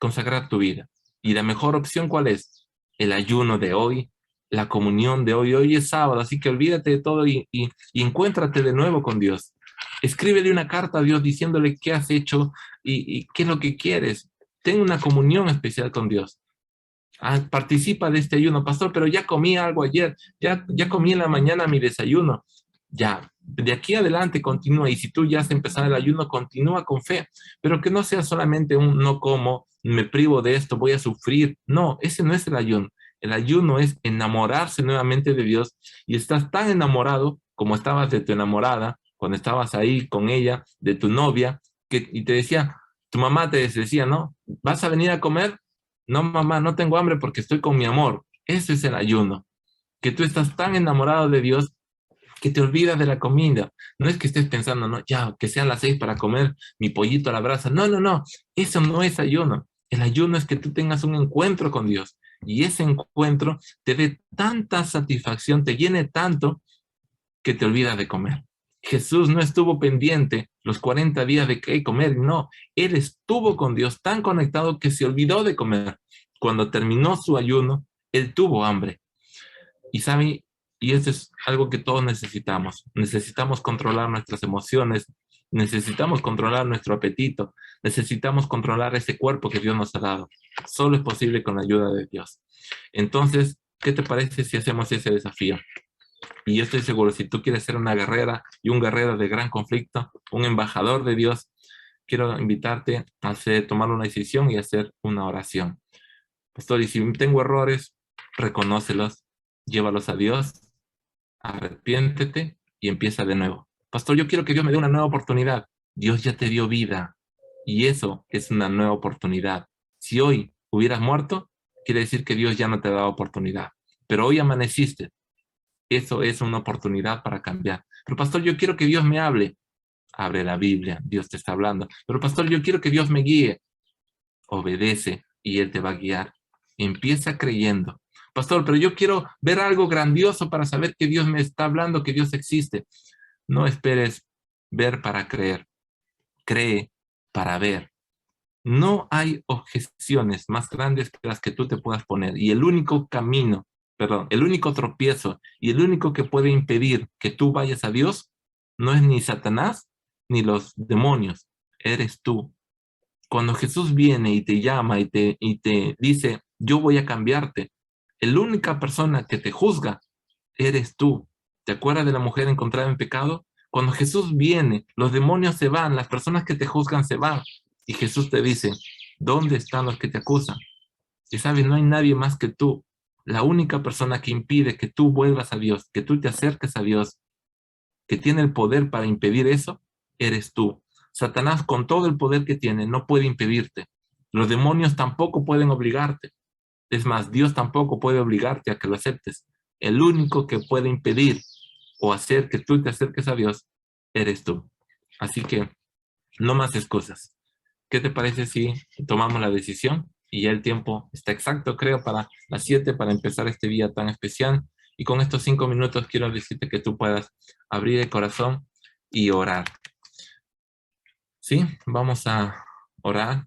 consagrar tu vida. ¿Y la mejor opción cuál es? El ayuno de hoy, la comunión de hoy. Hoy es sábado, así que olvídate de todo y encuéntrate de nuevo con Dios. Escríbele una carta a Dios diciéndole qué has hecho y qué es lo que quieres. Ten una comunión especial con Dios. Participa de este ayuno, pastor, pero ya comí algo ayer, ya comí en la mañana mi desayuno. Ya, de aquí adelante continúa, y si tú ya has empezado el ayuno, continúa con fe, pero que no sea solamente un no como, me privo de esto, voy a sufrir. No, ese no es el ayuno. El ayuno es enamorarse nuevamente de Dios, y estás tan enamorado como estabas de tu enamorada, cuando estabas ahí con ella, de tu novia, y te decía, tu mamá te decía, ¿no? ¿Vas a venir a comer? No, mamá, no tengo hambre porque estoy con mi amor. Ese es el ayuno, que tú estás tan enamorado de Dios que te olvidas de la comida. No es que estés pensando, no, ya, que sean las 6 para comer mi pollito a la brasa. No, no, no, eso no es ayuno. El ayuno es que tú tengas un encuentro con Dios, y ese encuentro te dé tanta satisfacción, te llene tanto, que te olvidas de comer. Jesús no estuvo pendiente los 40 días de qué comer, no. Él estuvo con Dios tan conectado que se olvidó de comer. Cuando terminó su ayuno, él tuvo hambre. Y sabe, y eso es algo que todos necesitamos. Necesitamos controlar nuestras emociones, necesitamos controlar nuestro apetito, necesitamos controlar ese cuerpo que Dios nos ha dado. Solo es posible con la ayuda de Dios. Entonces, ¿qué te parece si hacemos ese desafío? Y yo estoy seguro, si tú quieres ser una guerrera y un guerrero de gran conflicto, un embajador de Dios, quiero invitarte a tomar una decisión y hacer una oración. Pastor, y si tengo errores, reconócelos, llévalos a Dios, arrepiéntete y empieza de nuevo. Pastor, yo quiero que Dios me dé una nueva oportunidad. Dios ya te dio vida, y eso es una nueva oportunidad. Si hoy hubieras muerto, quiere decir que Dios ya no te da oportunidad. Pero hoy amaneciste. Eso es una oportunidad para cambiar. Pero pastor, yo quiero que Dios me hable. Abre la Biblia, Dios te está hablando. Pero pastor, yo quiero que Dios me guíe. Obedece y Él te va a guiar. Empieza creyendo. Pastor, pero yo quiero ver algo grandioso para saber que Dios me está hablando, que Dios existe. No esperes ver para creer. Cree para ver. No hay objeciones más grandes que las que tú te puedas poner. Y el único camino, el único tropiezo y el único que puede impedir que tú vayas a Dios no es ni Satanás ni los demonios, eres tú. Cuando Jesús viene y te llama y te dice, yo voy a cambiarte, la única persona que te juzga eres tú. ¿Te acuerdas de la mujer encontrada en pecado? Cuando Jesús viene, los demonios se van, las personas que te juzgan se van. Y Jesús te dice, ¿dónde están los que te acusan? Y sabes, no hay nadie más que tú. La única persona que impide que tú vuelvas a Dios, que tú te acerques a Dios, que tiene el poder para impedir eso, eres tú. Satanás, con todo el poder que tiene, no puede impedirte. Los demonios tampoco pueden obligarte. Es más, Dios tampoco puede obligarte a que lo aceptes. El único que puede impedir o hacer que tú te acerques a Dios, eres tú. Así que, no más excusas. ¿Qué te parece si tomamos la decisión? Y ya el tiempo está exacto, creo, para las 7, para empezar este día tan especial. Y con estos 5 minutos quiero decirte que tú puedas abrir el corazón y orar. ¿Sí? Vamos a orar,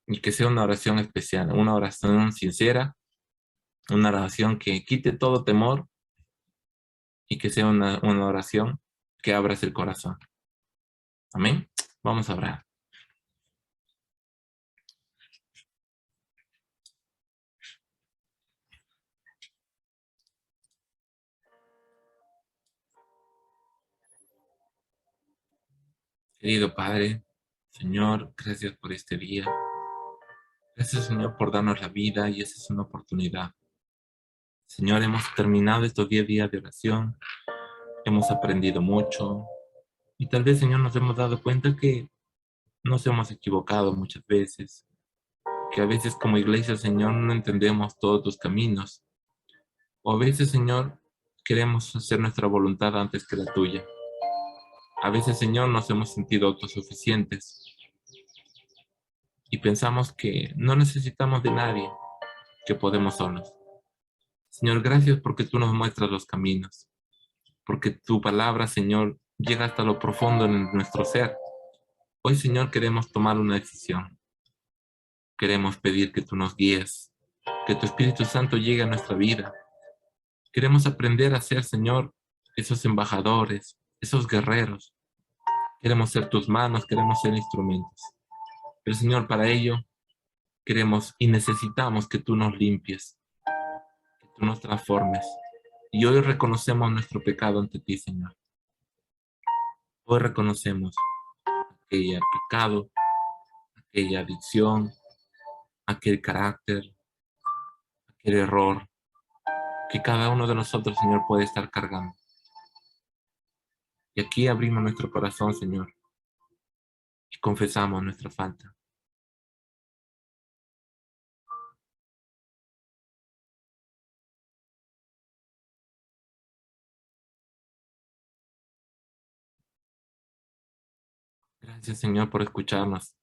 y que sea una oración especial, una oración sincera, una oración que quite todo temor, y que sea una oración que abras el corazón. Amén. Vamos a orar. Querido Padre, Señor, gracias por este día. Gracias, Señor, por darnos la vida, y esa es una oportunidad. Señor, hemos terminado estos 10 días de oración, hemos aprendido mucho, y tal vez, Señor, nos hemos dado cuenta que nos hemos equivocado muchas veces, que a veces como iglesia, Señor, no entendemos todos tus caminos, o a veces, Señor, queremos hacer nuestra voluntad antes que la tuya. A veces, Señor, nos hemos sentido autosuficientes y pensamos que no necesitamos de nadie, que podemos solos. Señor, gracias porque tú nos muestras los caminos, porque tu palabra, Señor, llega hasta lo profundo en nuestro ser. Hoy, Señor, queremos tomar una decisión. Queremos pedir que tú nos guíes, que tu Espíritu Santo llegue a nuestra vida. Queremos aprender a ser, Señor, esos embajadores, esos guerreros. Queremos ser tus manos, queremos ser instrumentos. Pero, Señor, para ello queremos y necesitamos que tú nos limpies, que tú nos transformes. Y hoy reconocemos nuestro pecado ante ti, Señor. Hoy reconocemos aquel pecado, aquella adicción, aquel carácter, aquel error que cada uno de nosotros, Señor, puede estar cargando. Y aquí abrimos nuestro corazón, Señor, y confesamos nuestra falta. Gracias, Señor, por escucharnos.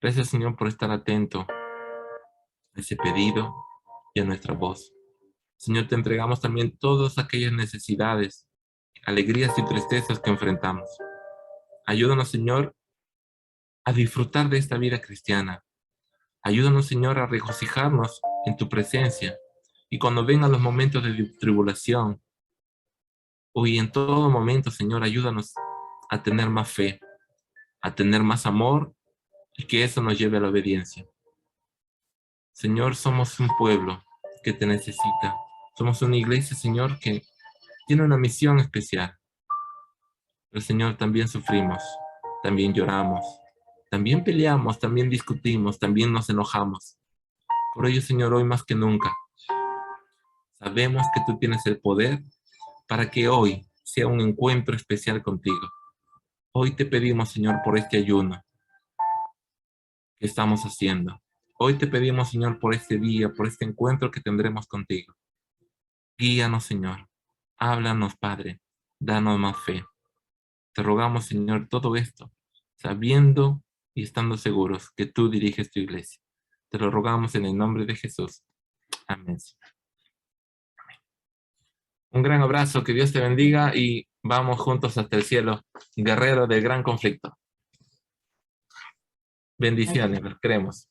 Gracias, Señor, por estar atento a ese pedido y a nuestra voz. Señor, te entregamos también todas aquellas necesidades, alegrías y tristezas que enfrentamos. Ayúdanos, Señor, a disfrutar de esta vida cristiana. Ayúdanos, Señor, a regocijarnos en tu presencia. Y cuando vengan los momentos de tribulación, hoy en todo momento, Señor, ayúdanos a tener más fe, a tener más amor y que eso nos lleve a la obediencia. Señor, somos un pueblo que te necesita. Somos una iglesia, Señor, que tiene una misión especial. Pero, Señor, también sufrimos, también lloramos, también peleamos, también discutimos, también nos enojamos. Por ello, Señor, hoy más que nunca, sabemos que tú tienes el poder para que hoy sea un encuentro especial contigo. Hoy te pedimos, Señor, por este ayuno que estamos haciendo. Hoy te pedimos, Señor, por este día, por este encuentro que tendremos contigo. Guíanos, Señor. Háblanos, Padre. Danos más fe. Te rogamos, Señor, todo esto, sabiendo y estando seguros que tú diriges tu iglesia. Te lo rogamos en el nombre de Jesús. Amén. Un gran abrazo, que Dios te bendiga y vamos juntos hasta el cielo, guerrero del gran conflicto. Bendiciones, los queremos.